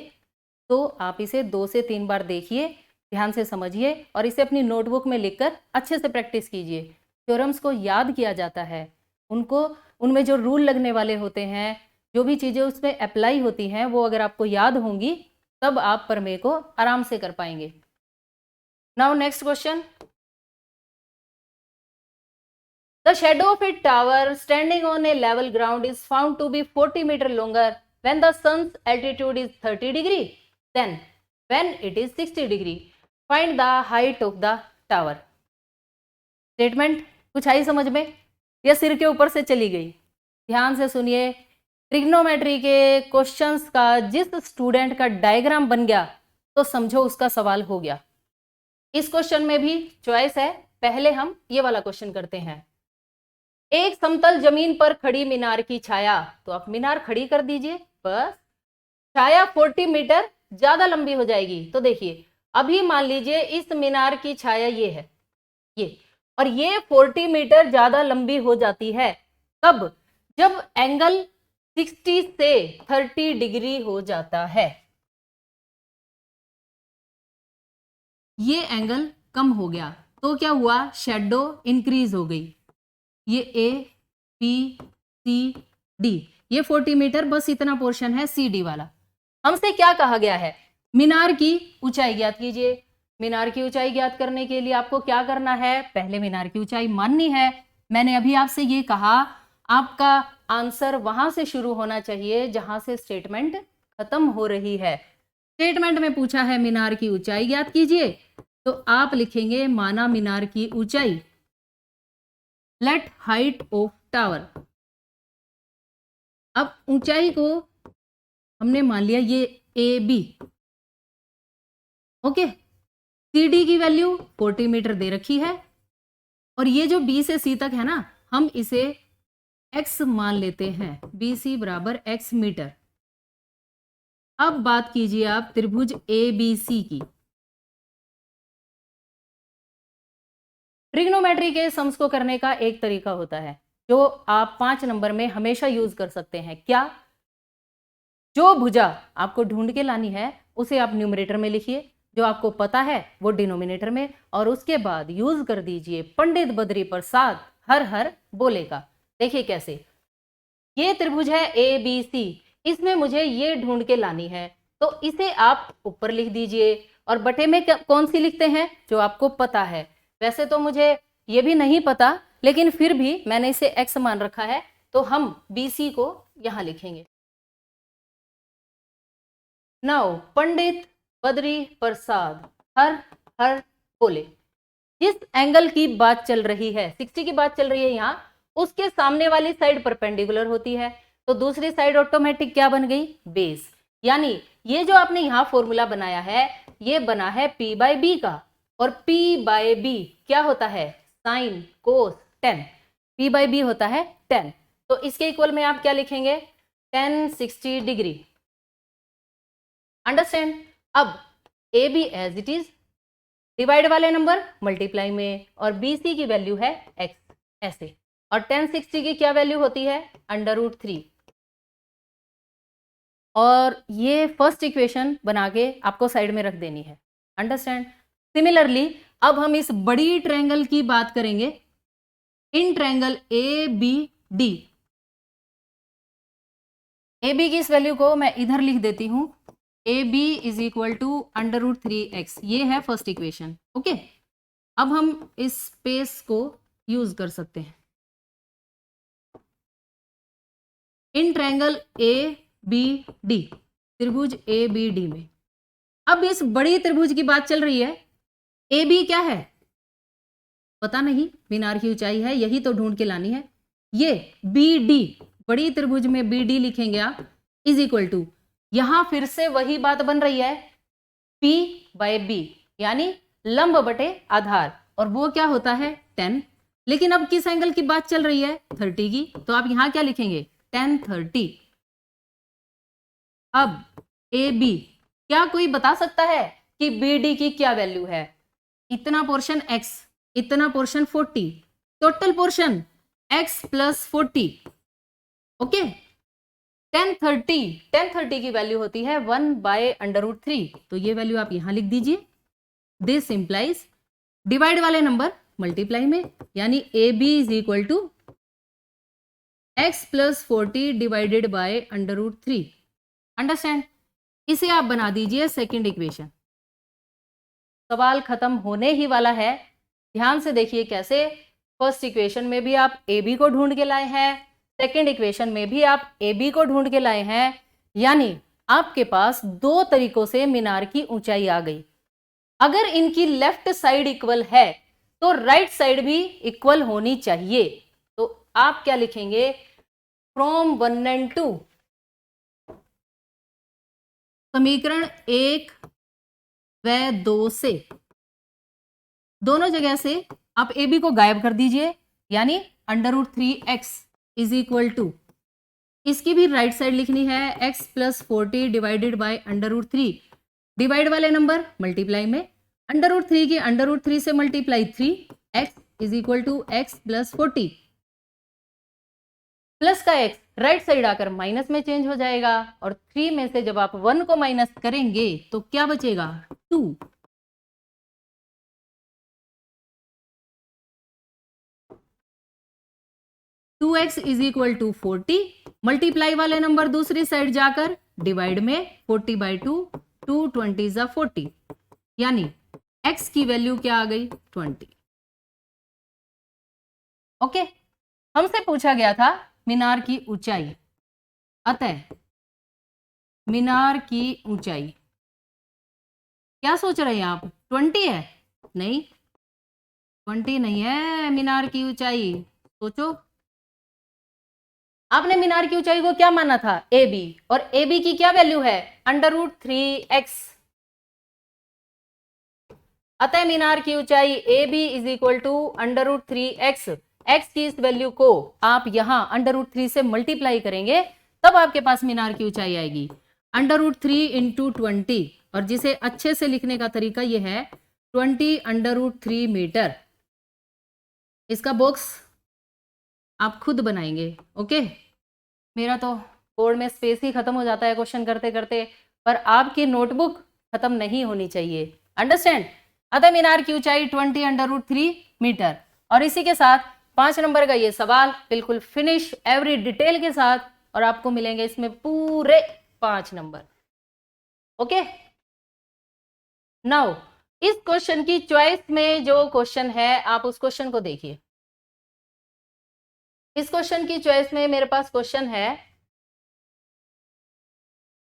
[SPEAKER 1] तो आप इसे 2 से 3 बार देखिए, ध्यान से समझिए, और इसे अपनी नोटबुक में लिखकर अच्छे से प्रैक्टिस कीजिए। थ्योरम्स को याद किया जाता है, उनको, उनमें जो रूल लगने वाले होते हैं, जो भी चीज़ें उसमें अप्लाई होती हैं, वो अगर आपको याद होंगी तब आप प्रमेय को आराम से कर पाएंगे। Now next question, the shadow of a tower standing on a level ground is found to be 40 metre longer when the sun's altitude is 30 degree, then when it is 60 degree, find the height of the tower। Statement कुछ आई समझ में या सिर के ऊपर से चली गई? ध्यान से सुनिए, ट्रिग्नोमेट्री के क्वेश्चंस का जिस स्टूडेंट का डायग्राम बन गया तो समझो उसका सवाल हो गया। इस क्वेश्चन में भी चॉइस है, पहले हम ये वाला क्वेश्चन करते हैं। एक समतल जमीन पर खड़ी मीनार की छाया, तो आप मीनार खड़ी कर दीजिए, बस छाया 40 मीटर ज्यादा लंबी हो जाएगी। तो देखिए अभी मान लीजिए इस मीनार की छाया ये है, ये, और ये 40 मीटर ज्यादा लंबी हो जाती है कब? जब एंगल 60 से 30 डिग्री हो जाता है, ये एंगल कम हो गया तो क्या हुआ, शेडो इंक्रीज हो गई। ये ए बी सी डी, ये 40 मीटर, बस इतना पोर्शन है सी डी वाला। हमसे क्या कहा गया है, मीनार की ऊंचाई ज्ञात कीजिए। मीनार की ऊंचाई ज्ञात करने के लिए आपको क्या करना है, पहले मीनार की ऊंचाई माननी है। मैंने अभी आपसे ये कहा, आपका आंसर वहां से शुरू होना चाहिए जहां से स्टेटमेंट खत्म हो रही है। स्टेटमेंट में पूछा है मीनार की ऊंचाई ज्ञात कीजिए, तो आप लिखेंगे माना मीनार की ऊंचाई, लेट हाइट ऑफ टावर। अब ऊंचाई को हमने मान लिया ये A B, okay, C D की वैल्यू 40 मीटर दे रखी है, और ये जो बी से सी तक है ना, हम इसे एक्स मान लेते हैं, बी सी बराबर एक्स मीटर। अब बात कीजिए आप त्रिभुज ए बी सी की। ट्रिग्नोमेट्री के सम्स को करने का एक तरीका होता है जो आप 5 नंबर में हमेशा यूज कर सकते हैं। क्या? जो भुजा आपको ढूंढ के लानी है उसे आप न्यूमरेटर में लिखिए, जो आपको पता है वो डिनोमिनेटर में, और उसके बाद यूज कर दीजिए पंडित बद्री प्रसाद हर हर बोले का। देखिए कैसे, ये त्रिभुज है ए बी सी, इसमें मुझे ये ढूंढ के लानी है, तो इसे आप ऊपर लिख दीजिए, और बटे में कौन सी लिखते हैं, जो आपको पता है। वैसे तो मुझे ये भी नहीं पता, लेकिन फिर भी मैंने इसे x मान रखा है, तो हम BC को यहां लिखेंगे। नाउ पंडित बद्री प्रसाद हर हर बोले, जिस एंगल की बात चल रही है, 60 की बात चल रही है यहाँ, उसके सामने वाली साइड परपेंडिकुलर होती है, तो दूसरी साइड ऑटोमेटिक क्या बन गई, बेस। यानी ये जो आपने यहाँ फॉर्मूला बनाया है, ये बना है P/B का, और P/B क्या होता है, साइन कोस टेन। P/B होता है 10, तो इसके इक्वल में आप क्या लिखेंगे, 10 60 डिग्री। अंडरस्टैंड? अब AB as it is, divide वाले नंबर मल्टीप्लाई में, और BC की वैल्यू है x, ऐसे, और 10 60 की क्या वैल्यू होती है, √3। और ये फर्स्ट इक्वेशन बना के आपको साइड में रख देनी है। अंडरस्टैंड? सिमिलरली अब हम इस बड़ी ट्रायंगल की बात करेंगे, इन ट्रायंगल ABD। AB की इस वैल्यू को मैं इधर लिख देती हूं, AB is equal to √3x, ये है फर्स्ट इक्वेशन। ओके, अब हम इस स्पेस को यूज कर सकते हैं इन ट्रायंगल ABD, त्रिभुज ABD में। अब इस बड़ी त्रिभुज की बात चल रही है, AB क्या है, पता नहीं मीनार की ऊंचाई है, यही तो ढूंढ के लानी है। ये बी डी, बड़ी त्रिभुज में बी डी लिखेंगे आप, इज इक्वल टू, यहां फिर से वही बात बन रही है, P बाय बी, यानी लंब बटे आधार, और वो क्या होता है 10। लेकिन अब किस एंगल की बात चल रही है 30 की, तो आप यहां क्या लिखेंगे tan 30। अब ए बी, क्या कोई बता सकता है कि बी डी की क्या वैल्यू है? इतना पोर्शन x, इतना portion 40, total portion x plus 40। Okay, tan 30 की वैल्यू होती है 1/√3, तो ये वैल्यू आप यहां लिख दीजिए। दिस इंप्लाइज डिवाइड वाले नंबर मल्टीप्लाई में, यानी A B is equal to x plus 40 divided by √3। Understand? इसे आप बना दीजिए सेकेंड इक्वेशन। सवाल खत्म होने ही वाला है, ध्यान से देखिए कैसे। फर्स्ट इक्वेशन में भी आप ए बी को ढूंढ के लाए हैं, सेकेंड इक्वेशन में भी आप ए बी को ढूंढ के लाए हैं, यानी आपके पास दो तरीकों से मीनार की ऊंचाई आ गई। अगर इनकी लेफ्ट साइड इक्वल है तो राइट साइड भी इक्वल होनी चाहिए। तो आप क्या लिखेंगे, फ्रॉम 1 and 2, समीकरण 1 व 2 से, दोनों जगह से आप ए बी को गायब कर दीजिए, यानी √3x इज इक्वल टू, इसकी भी राइट साइड लिखनी है x plus 40 divided by √3, divide वाले नंबर मल्टीप्लाई में, √3 की √3 से multiply 3, x is equal to x plus 40, plus का x राइट साइड आकर माइनस में चेंज हो जाएगा, और 3 में से जब आप 1 को माइनस करेंगे तो क्या बचेगा 2। 2x is equal to 40, multiply वाले नंबर दूसरी साइड जाकर डिवाइड में 40/2, 2 20 = 40, यानी x की वैल्यू क्या आ गई 20। ओके, हमसे पूछा गया था मीनार की ऊंचाई, अतः मीनार की ऊंचाई क्या सोच रहे हैं आप, 20 है? नहीं, 20 नहीं है मीनार की ऊंचाई। सोचो, आपने मीनार की ऊंचाई को क्या माना था ए बी, और ए बी की क्या वैल्यू है √3x, अतः मीनार की ऊंचाई A B is equal to √3x। x की इस वैल्यू को आप यहां √3 से मल्टीप्लाई करेंगे, तब आपके पास मीनार की ऊंचाई आएगी √3 × 20, और जिसे अच्छे से लिखने का तरीका यह है 20 √3 मीटर। इसका बॉक्स आप खुद बनाएंगे। ओके, मेरा तो बोर्ड में स्पेस ही खत्म हो जाता है क्वेश्चन करते करते, पर आपकी नोटबुक खत्म नहीं होनी चाहिए। अंडरस्टैंड? अतः मीनार की ऊंचाई 20 √3 मीटर। और इसी के साथ 5 नंबर का ये सवाल बिल्कुल फिनिश एवरी डिटेल के साथ, और आपको मिलेंगे इसमें पूरे 5 नंबर। ओके, नाउ इस क्वेश्चन की चॉइस में जो क्वेश्चन है आप उस क्वेश्चन को देखिए। इस क्वेश्चन की चॉइस में मेरे पास क्वेश्चन है,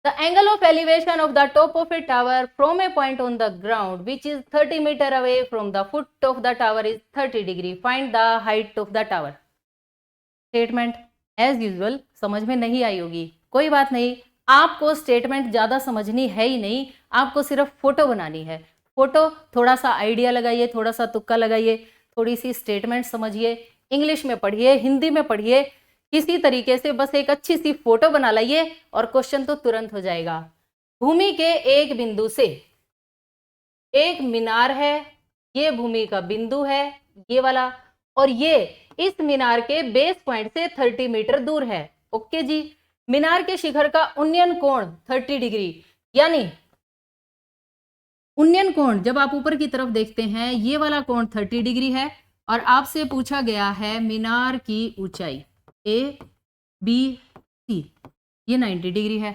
[SPEAKER 1] the angle of elevation of the top of a tower from a point on the ground which is 30 meter away from the foot of the tower is 30 degree. Find the height of the tower. Statement as usual समझ में नहीं आई होगी, कोई बात नहीं, आपको statement ज्यादा समझनी है ही नहीं, आपको सिर्फ फोटो बनानी है। फोटो, थोड़ा सा आइडिया लगाइए, थोड़ा सा तुक्का लगाइए, थोड़ी सी स्टेटमेंट समझिए, इंग्लिश में पढ़िए, हिंदी में पढ़िए, किसी तरीके से बस एक अच्छी सी फोटो बना लाइए और क्वेश्चन तो तुरंत हो जाएगा। भूमि के एक बिंदु से एक मीनार है, ये भूमि का बिंदु है ये वाला, और ये इस मीनार के बेस पॉइंट से 30 मीटर दूर है। ओके जी, मीनार के शिखर का उन्नयन कोण 30 डिग्री, यानी उन्नयन कोण जब आप ऊपर की तरफ देखते हैं ये वाला कोण 30 डिग्री है, और आपसे पूछा गया है मीनार की ऊंचाई ए बी सी, ये 90 डिग्री है।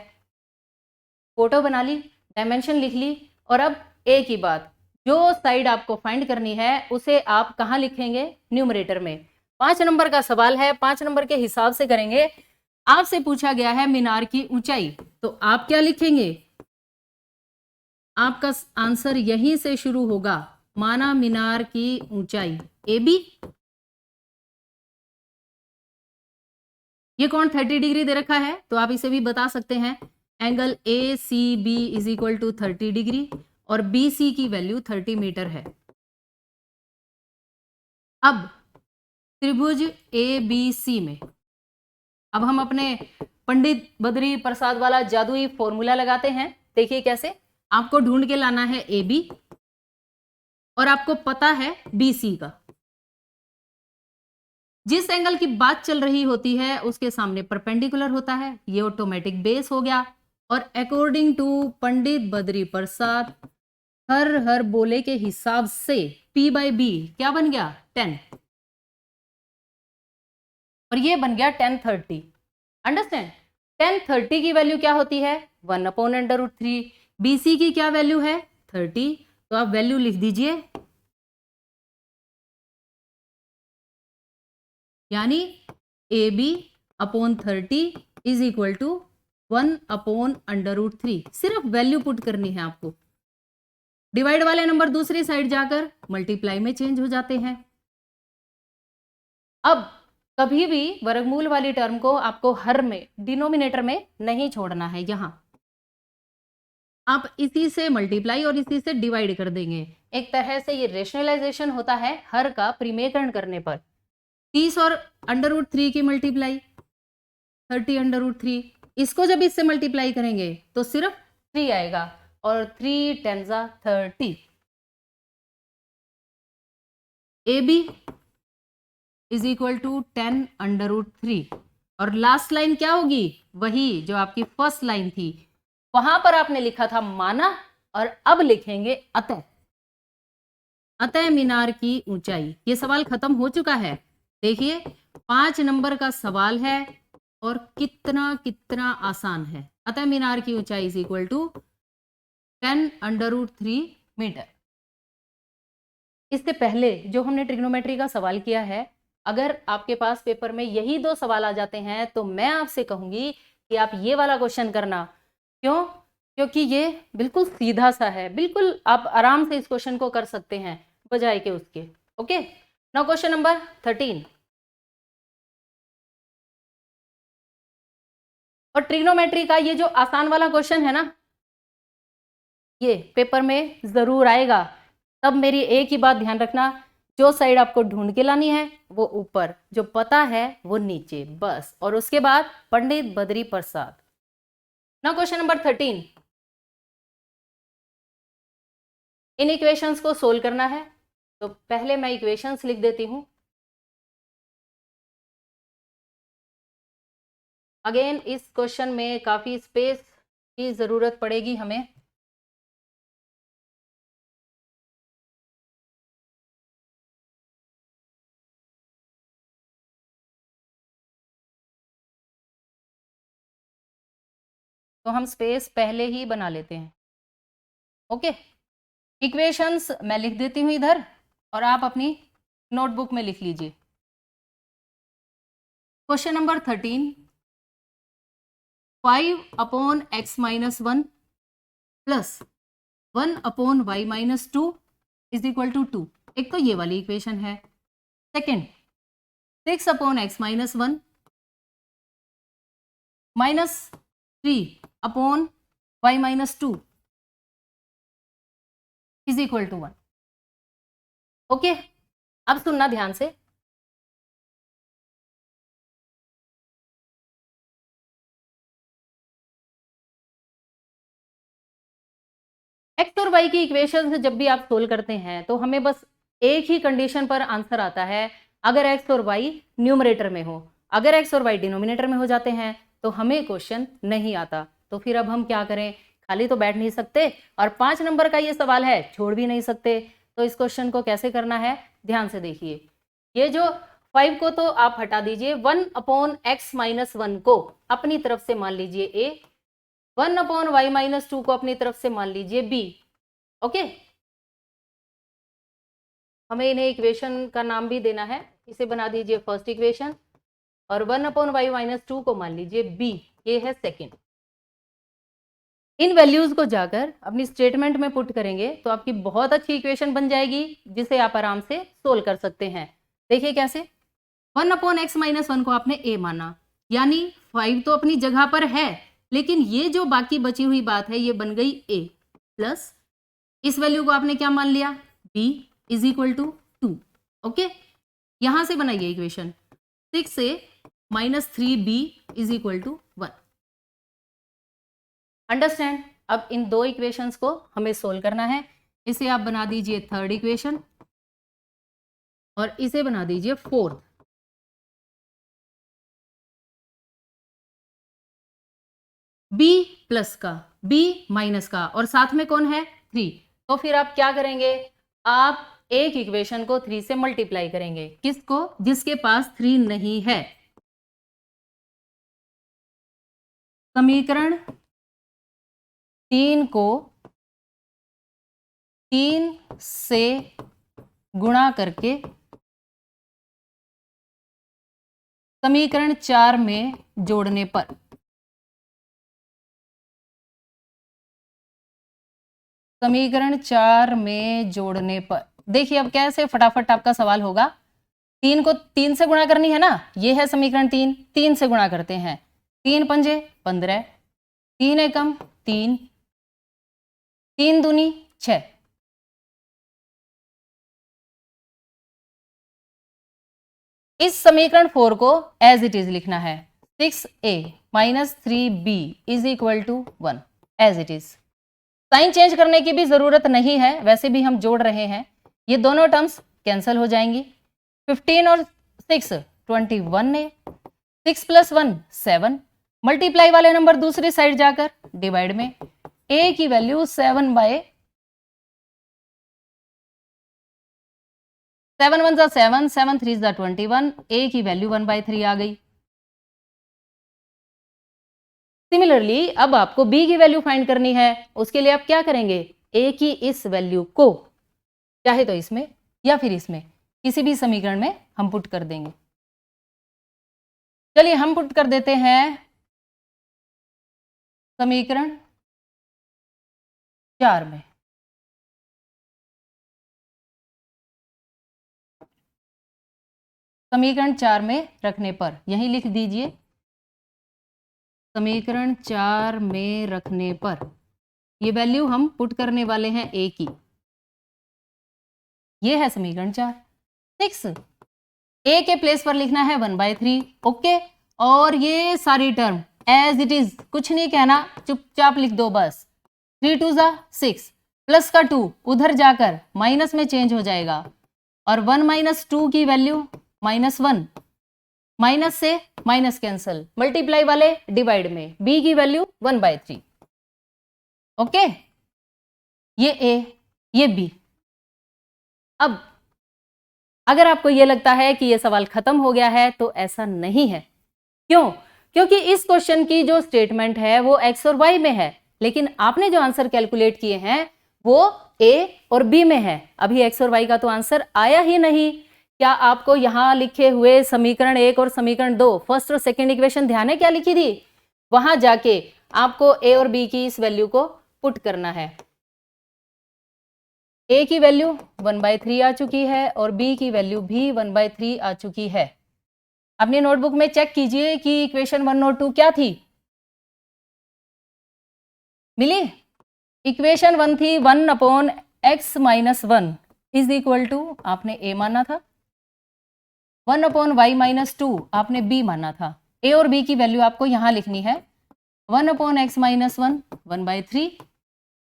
[SPEAKER 1] फोटो बना ली, डायमेंशन लिख ली, और अब एक ही बात, जो साइड आपको फाइंड करनी है उसे आप कहाँ लिखेंगे, न्यूमरेटर में। 5 नंबर का सवाल है, 5 नंबर के हिसाब से करेंगे। आपसे पूछा गया है मीनार की ऊंचाई, तो आप क्या लिखेंगे, आपका आंसर यहीं से शुरू होगा। माना मीनार की ऊंचाई ए बी, ये कौन 30 डिग्री दे रखा है, तो आप इसे भी बता सकते हैं angle A C B is equal to 30 degree और बी सी की वैल्यू 30 मीटर है। अब त्रिभुज ए बी सी में अब हम अपने पंडित बद्री प्रसाद वाला जादुई फॉर्मूला लगाते हैं। देखिए कैसे, आपको ढूंढ के लाना है ए बी और आपको पता है बी सी का। जिस एंगल की बात चल रही होती है उसके सामने परपेंडिकुलर होता है, ये ऑटोमेटिक बेस हो गया। और अकॉर्डिंग टू पंडित बद्री प्रसाद हर बोले के हिसाब से P बाई बी क्या बन गया 10 और ये बन गया 1030। अंडरस्टैंड, 1030 की वैल्यू क्या होती है 1/√3। BC की क्या वैल्यू है 30, तो आप वैल्यू लिख दीजिए, यानी AB/30 इज इक्वल टू 1/√3। सिर्फ वैल्यू पुट करनी है आपको। डिवाइड वाले नंबर दूसरी साइड जाकर मल्टीप्लाई में चेंज हो जाते हैं। अब कभी भी वर्गमूल वाली टर्म को आपको हर में डिनोमिनेटर में नहीं छोड़ना है, यहां आप इसी से मल्टीप्लाई और इसी से डिवाइड कर देंगे। एक तरह से ये रेशनलाइजेशन होता है हर का प्रीमेयकरण करने पर। 30 और √3 की मल्टीप्लाई 30/√3, इसको जब इससे मल्टीप्लाई करेंगे तो सिर्फ 3 आएगा और 3 10 30। AB इज इक्वल टू 10/√3 और लास्ट लाइन क्या होगी, वही जो आपकी फर्स्ट लाइन थी, वहां पर आपने लिखा था माना और अब लिखेंगे अतः। अतः मीनार की ऊंचाई, ये सवाल खत्म हो चुका है। देखिए 5 नंबर का सवाल है और कितना कितना आसान है। अतः मीनार की ऊंचाई इज इक्वल टू 10/√3 मीटर। इससे पहले जो हमने ट्रिग्नोमेट्री का सवाल किया है, अगर आपके पास पेपर में यही 2 सवाल आ जाते हैं तो मैं आपसे कहूंगी कि आप ये वाला क्वेश्चन करना। क्यों? क्योंकि ये बिल्कुल सीधा सा है, बिल्कुल आप आराम से इस क्वेश्चन को कर सकते हैं बजाय के उसके। Okay, now question number 13। और ट्रिग्नोमेट्री का ये जो आसान वाला क्वेश्चन है ना, ये पेपर में जरूर आएगा। तब मेरी एक ही बात ध्यान रखना, जो साइड आपको ढूंढ के लानी है वो ऊपर, जो पता है वो नीचे, बस। और उसके बाद Pandit Badri Prasad. Now question number 13। इन इक्वेशंस को सोल्व करना है, तो पहले मैं इक्वेशंस लिख देती हूं। अगेन इस क्वेश्चन में काफी स्पेस की जरूरत पड़ेगी हमें। तो हम स्पेस पहले ही बना लेते हैं। ओके, इक्वेशंस मैं लिख देती हूं इधर और आप अपनी नोटबुक में लिख लीजिए। Question number 13, 5/x-1 plus 1/y-2 is equal to 2। एक तो ये वाली इक्वेशन है। Second, 6/x-1 minus 3/y-2 is equal to 1। Okay, अब सुनना ध्यान से। एक्स और वाई की इक्वेशन से जब भी आप सोल्व करते हैं तो हमें बस एक ही कंडीशन पर आंसर आता है, अगर एक्स और वाई न्यूमरेटर में हो। अगर एक्स और वाई डिनोमिनेटर में हो जाते हैं तो हमें क्वेश्चन नहीं आता। तो फिर अब हम क्या करें, खाली तो बैठ नहीं सकते और 5 नंबर का ये सवाल है, छोड़ भी नहीं सकते। तो इस क्वेश्चन को कैसे करना है, ध्यान से देखिए। ये जो 5 को तो आप हटा दीजिए, 1/x-1 को अपनी तरफ से मान लीजिए a, 1/y-2 को अपनी तरफ से मान लीजिए b। ओके, हमें इन्हें इक्वेशन का नाम भी देना है। इसे बना दीजिए फर्स्ट इक्वेशन और 1/y-2 को मान लीजिए b, ये है सेकेंड। इन वैल्यूज को जाकर अपनी स्टेटमेंट में पुट करेंगे तो आपकी बहुत अच्छी इक्वेशन बन जाएगी जिसे आप आराम से सोल्व कर सकते हैं। देखिए कैसे, 1/x-1 को आपने a माना, यानी 5 तो अपनी जगह पर है, लेकिन ये जो बाकी बची हुई बात है ये बन गई a प्लस इस वैल्यू को आपने क्या मान लिया, b is equal to 2। Okay, यहां से बनाइए equation 6a minus 3b is equal to 1। Understand. अब इन दो इक्वेशंस को हमें सोल्व करना है। इसे आप बना दीजिए थर्ड इक्वेशन और इसे बना दीजिए फोर्थ। b प्लस का, b माइनस का और साथ में कौन है 3, तो फिर आप क्या करेंगे, आप एक इक्वेशन को 3 से मल्टीप्लाई करेंगे। किसको, जिसके पास 3 नहीं है। समीकरण 3 को 3 से गुणा करके समीकरण 4 में जोड़ने पर समीकरण 4 में जोड़ने पर देखिए अब कैसे फटाफट आपका सवाल होगा। 3 को 3 से गुणा करनी है ना, ये है समीकरण 3, 3 से गुणा करते हैं, 3 पंजे 15, 3 एकम 3, 3 दूनी 6। इस समीकरण 4 को एज इट इज लिखना है, 6a minus 3b is equal to 1 as it is. Sign change करने की भी जरूरत नहीं है, वैसे भी हम जोड़ रहे हैं। ये दोनों टर्म्स कैंसिल हो जाएंगी। 15 और 6 21 है, 6 प्लस 1 7, मल्टीप्लाई वाले नंबर दूसरी साइड जाकर डिवाइड में, a की वैल्यू 7 बाय 7 1 7, 7 3 21, a की वैल्यू 1/3 आ गई। सिमिलरली अब आपको b की वैल्यू फाइंड करनी है, उसके लिए आप क्या करेंगे, a की इस वैल्यू को चाहे तो इसमें या फिर इसमें किसी भी समीकरण में हम पुट कर देंगे। चलिए हम पुट कर देते हैं समीकरण 4 में। समीकरण 4 में रखने पर यहीं लिख दीजिए, समीकरण 4 में रखने पर ये वैल्यू हम पुट करने वाले हैं a की। ये है समीकरण 4। 6 a के प्लेस पर लिखना है 1/3। ओके, और ये सारी टर्म एज इट इज, कुछ नहीं कहना, चुपचाप लिख दो बस। 3 2 6 प्लस का 2 उधर जाकर माइनस में चेंज हो जाएगा, और 1 माइनस 2 की वैल्यू -1, माइनस से माइनस कैंसल, मल्टीप्लाई वाले डिवाइड में, b की वैल्यू 1/3। ओके, ये a ये b। अब अगर आपको यह लगता है कि यह सवाल खत्म हो गया है तो ऐसा नहीं है। क्यों? क्योंकि इस क्वेश्चन की जो स्टेटमेंट है वो x और y में है, लेकिन आपने जो आंसर कैलकुलेट किए हैं वो a और b में है। अभी x और y का तो आंसर आया ही नहीं। क्या आपको यहां लिखे हुए समीकरण 1 और समीकरण 2 फर्स्ट और सेकंड इक्वेशन ध्यान है क्या लिखी थी? वहां जाके आपको a और b की इस वैल्यू को पुट करना है। a की वैल्यू 1/3 आ चुकी है और b की वैल्यू भी 1/3 आ चुकी है। अपनी नोटबुक में चेक कीजिए कि इक्वेशन 1 और 2 क्या थी। मिली? इक्वेशन 1 थी 1/x-1 इज इक्वल टू, आपने a माना था, 1/y-2 आपने b माना था। a और b की वैल्यू आपको यहां लिखनी है, 1/x-1 1/3,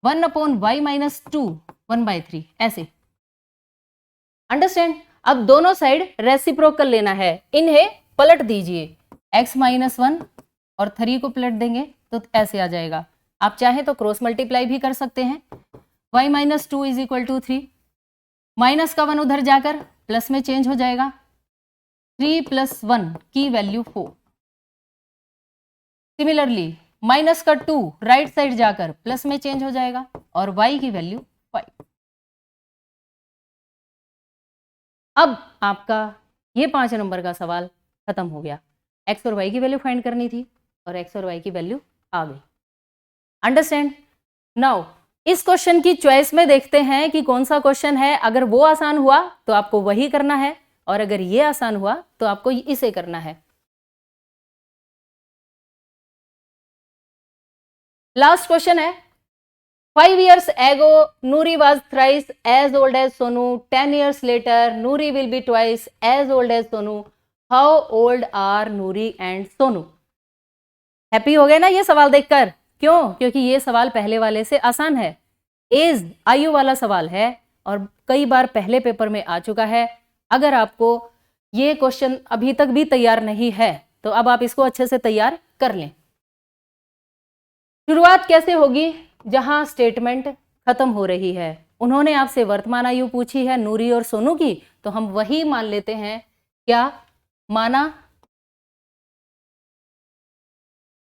[SPEAKER 1] 1/y-2 1/3, ऐसे। अंडरस्टैंड। अब दोनों साइड रेसिप्रोकल लेना है, इन्हें पलट दीजिए, x-1 और 3 को पलट देंगे तो ऐसे आ जाएगा। आप चाहें तो क्रॉस मल्टीप्लाई भी कर सकते हैं, y-2 is equal to 3, minus का 1 उधर जाकर प्लस में चेंज हो जाएगा, 3 + 1 की वैल्यू 4। सिमिलरली माइनस का 2 राइट साइड जाकर प्लस में चेंज हो जाएगा और y की वैल्यू 5। अब आपका ये 5 नंबर का सवाल खत्म हो गया। x और y की वैल्यू फाइंड करनी थी और x और y की वैल्यू आ गई। अंडरस्टैंड? नाउ इस क्वेश्चन की चॉइस में देखते हैं कि कौन सा क्वेश्चन है। अगर वो आसान हुआ तो आपको वही करना है, और अगर ये आसान हुआ तो आपको इसे करना है। लास्ट क्वेश्चन है, 5 years ago Nuri was thrice as old as Sonu. 10 years later Nuri will be twice as old as Sonu. How old are Nuri and Sonu? Happy हो गए ना ये सवाल देखकर? क्यों? क्योंकि ये सवाल पहले वाले से आसान है। एज आयु वाला सवाल है और कई बार पहले पेपर में आ चुका है। अगर आपको ये क्वेश्चन अभी तक भी तैयार नहीं है तो अब आप इसको अच्छे से तैयार कर लें। शुरुआत कैसे होगी? जहां स्टेटमेंट खत्म हो रही है। उन्होंने आपसे वर्तमान आयु पूछी है नूरी और सोनू की, तो हम वही मान लेते हैं। क्या माना?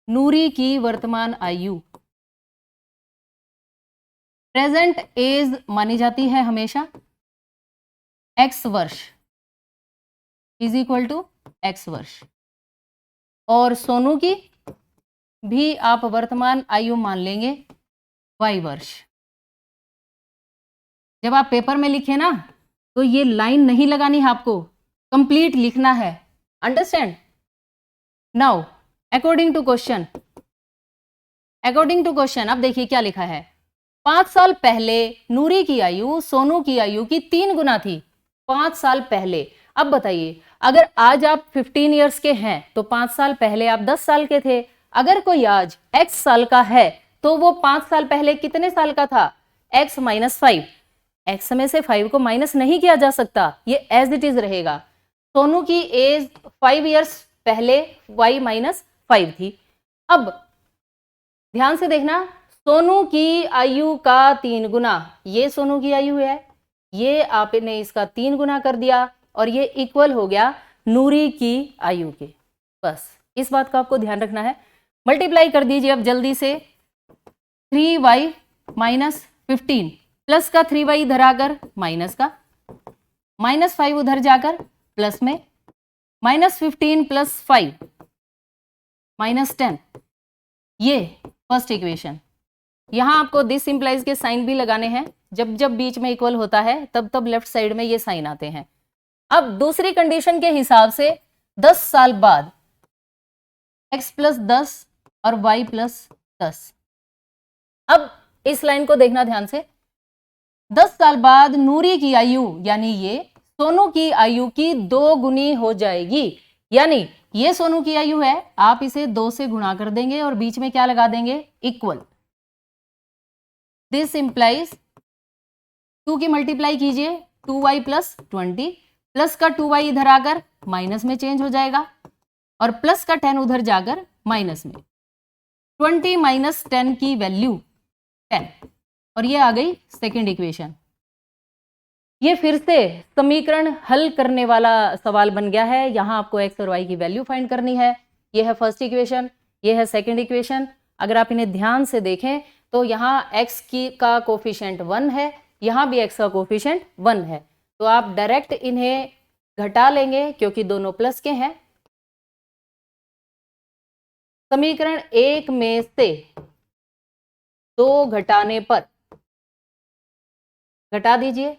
[SPEAKER 1] नूरी की वर्तमान आयु, प्रेजेंट एज मानी जाती है हमेशा x वर्ष इज इक्वल टू x वर्ष, और सोनू की भी आप वर्तमान आयु मान लेंगे y वर्ष। जब आप पेपर में लिखे ना तो ये लाइन नहीं लगानी है, आपको कंप्लीट लिखना है। Understand? Now according to question, अब देखिए क्या लिखा है। 5 साल पहले नूरी की आयु सोनू की आयु की 3 गुना थी। 5 साल पहले। अब बताइए, अगर आज आप 15 इयर्स के हैं तो 5 साल पहले आप 10 साल के थे। अगर कोई आज x साल का है तो वो 5 साल पहले कितने साल का था? x minus 5। x में से 5 को माइनस नहीं किया जा सकता, ये एज इट इज रहेगा। सोनू की एज 5 इयर्स पहले y माइनस 5 थी। अब ध्यान से देखना, सोनू की आयु का 3 गुना, ये सोनू की आयु है, ये आपने इसका 3 गुना कर दिया और ये इक्वल हो गया नूरी की आयु के। बस इस बात का आपको ध्यान रखना है। मल्टीप्लाई कर दीजिए अब जल्दी से। 3y माइनस 15 प्लस का 3y इधर आकर माइनस का, माइनस 5 उधर जाकर प्लस में, माइनस 15 प्लस 5 माइनस 10, ये फर्स्ट इक्वेशन। यहां आपको दिस इंप्लाइज के साइन भी लगाने हैं। जब जब बीच में इक्वल होता है तब तब लेफ्ट साइड में ये साइन आते हैं। अब दूसरी कंडीशन के हिसाब से 10 साल बाद x प्लस 10 और y प्लस 10। अब इस लाइन को देखना ध्यान से। 10 साल बाद नूरी की आयु यानी ये सोनू की आयु की 2 गुनी हो जाएगी। यानी ये सोनू की आयु है, आप इसे 2 से गुणा कर देंगे और बीच में क्या लगा देंगे? इक्वल। दिस इंप्लाइज 2 की मल्टीप्लाई कीजिए, 2y प्लस 20, प्लस का 2y इधर आकर माइनस में चेंज हो जाएगा और प्लस का 10 उधर जाकर माइनस में। 20 माइनस 10 की वैल्यू 10, और ये आ गई सेकेंड इक्वेशन। ये फिर से समीकरण हल करने वाला सवाल बन गया है। यहां आपको x और y की वैल्यू फाइंड करनी है। ये है फर्स्ट इक्वेशन, ये है सेकेंड इक्वेशन। अगर आप इन्हें ध्यान से देखें तो यहाँ x की का कोफिशिएंट 1 है, यहाँ भी x का कोफिशिएंट 1 है, तो आप डायरेक्ट इन्हें घटा लेंगे क्योंकि दोनों प्लस के हैं। समीकरण 1 में से 2 घटाने पर, घटा दीजिए।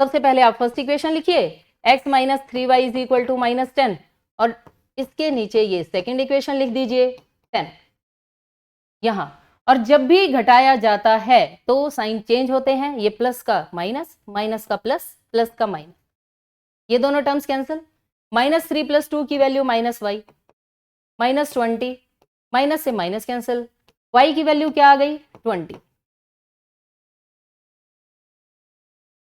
[SPEAKER 1] सबसे पहले आप फर्स्ट इक्वेशन लिखिए, x minus 3y is equal to minus 10, और इसके नीचे ये सेकेंड इक्वेशन लिख दीजिए 10 यहां। और जब भी घटाया जाता है तो साइन चेंज होते हैं, ये प्लस का माइनस, माइनस का प्लस, प्लस का माइनस, ये दोनों टर्म्स कैंसिल। माइनस 3 प्लस 2 की value minus y, minus 20, minus से माइनस कैंसिल, y की वैल्यू क्या आ गई? 20।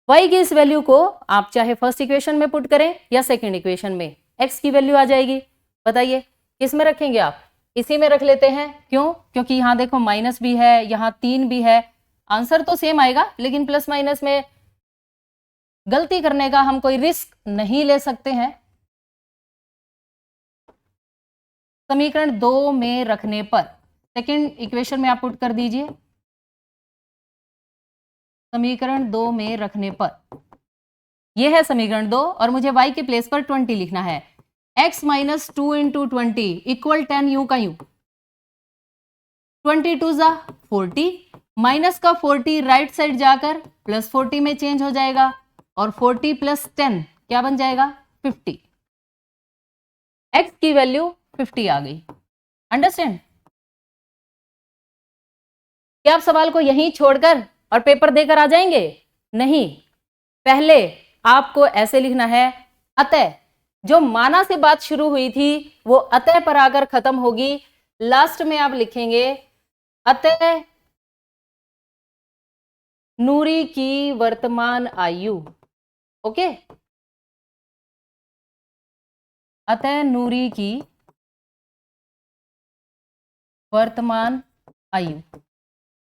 [SPEAKER 1] y की इस वैल्यू को आप चाहे फर्स्ट इक्वेशन में पुट करें या सेकेंड इक्वेशन में, x की वैल्यू आ जाएगी। बताइए किस में रखेंगे आप? इसी में रख लेते हैं। क्यों? क्योंकि यहां देखो माइनस भी है, यहां 3 भी है, आंसर तो सेम आएगा, लेकिन प्लस माइनस में गलती करने का हम कोई रिस्क नहीं ले सकते हैं। समीकरण 2 में रखने पर सेकेंड इक्वेशन में आप पुट कर दीजिए। समीकरण 2 में रखने पर यह है समीकरण 2, और मुझे y के प्लेस पर 20 लिखना है। x minus 2 into 20 equal 10 you का यू, 22 ज़ा 40, माइनस का 40 राइट साइड जाकर प्लस 40 में चेंज हो जाएगा और 40 प्लस 10 क्या बन जाएगा 50। x की वैल्यू 50 आ गई। अंडरस्टैंड? क्या आप सवाल को यहीं छोड़कर और पेपर देकर आ जाएंगे? नहीं, पहले आपको ऐसे लिखना है, अतः जो माना से बात शुरू हुई थी वो अतः पर आकर खत्म होगी। लास्ट में आप लिखेंगे अतः नूरी की वर्तमान आयु। ओके, अतः नूरी की वर्तमान आयु।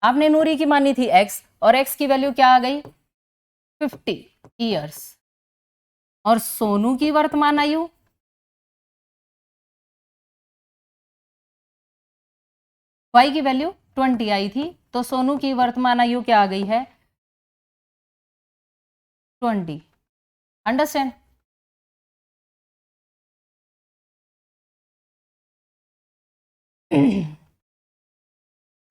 [SPEAKER 1] आपने नूरी की मानी थी x और x की वैल्यू क्या आ गई 50 ईयर्स, और सोनू की वर्तमान आयु y की वैल्यू 20 आई थी, तो सोनू की वर्तमान आयु क्या आ गई है 20। अंडरस्टैंड?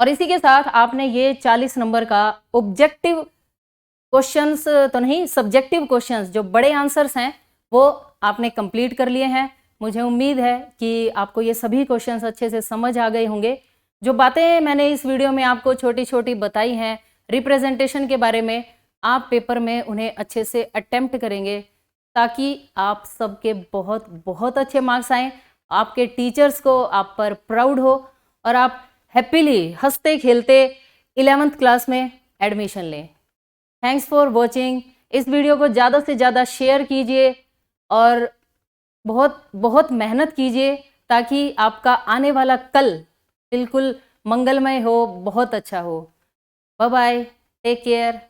[SPEAKER 1] और इसी के साथ आपने ये 40 नंबर का ऑब्जेक्टिव क्वेश्चंस तो नहीं, सब्जेक्टिव क्वेश्चंस जो बड़े आंसर्स हैं वो आपने कंप्लीट कर लिए हैं। मुझे उम्मीद है कि आपको ये सभी क्वेश्चंस अच्छे से समझ आ गए होंगे। जो बातें मैंने इस वीडियो में आपको छोटी छोटी बताई हैं रिप्रेजेंटेशन के बारे में, आप पेपर में उन्हें अच्छे से अटेम्प्ट करेंगे ताकि आप सबके बहुत बहुत अच्छे मार्क्स आएँ, आपके टीचर्स को आप पर प्राउड हो और आप हैप्पीली हंसते खेलते 11th क्लास में एडमिशन लें। Thanks for watching. इस वीडियो को ज़्यादा से ज़्यादा शेयर कीजिए और बहुत बहुत मेहनत कीजिए ताकि आपका आने वाला कल बिल्कुल मंगलमय हो, बहुत अच्छा हो। Bye bye, take care.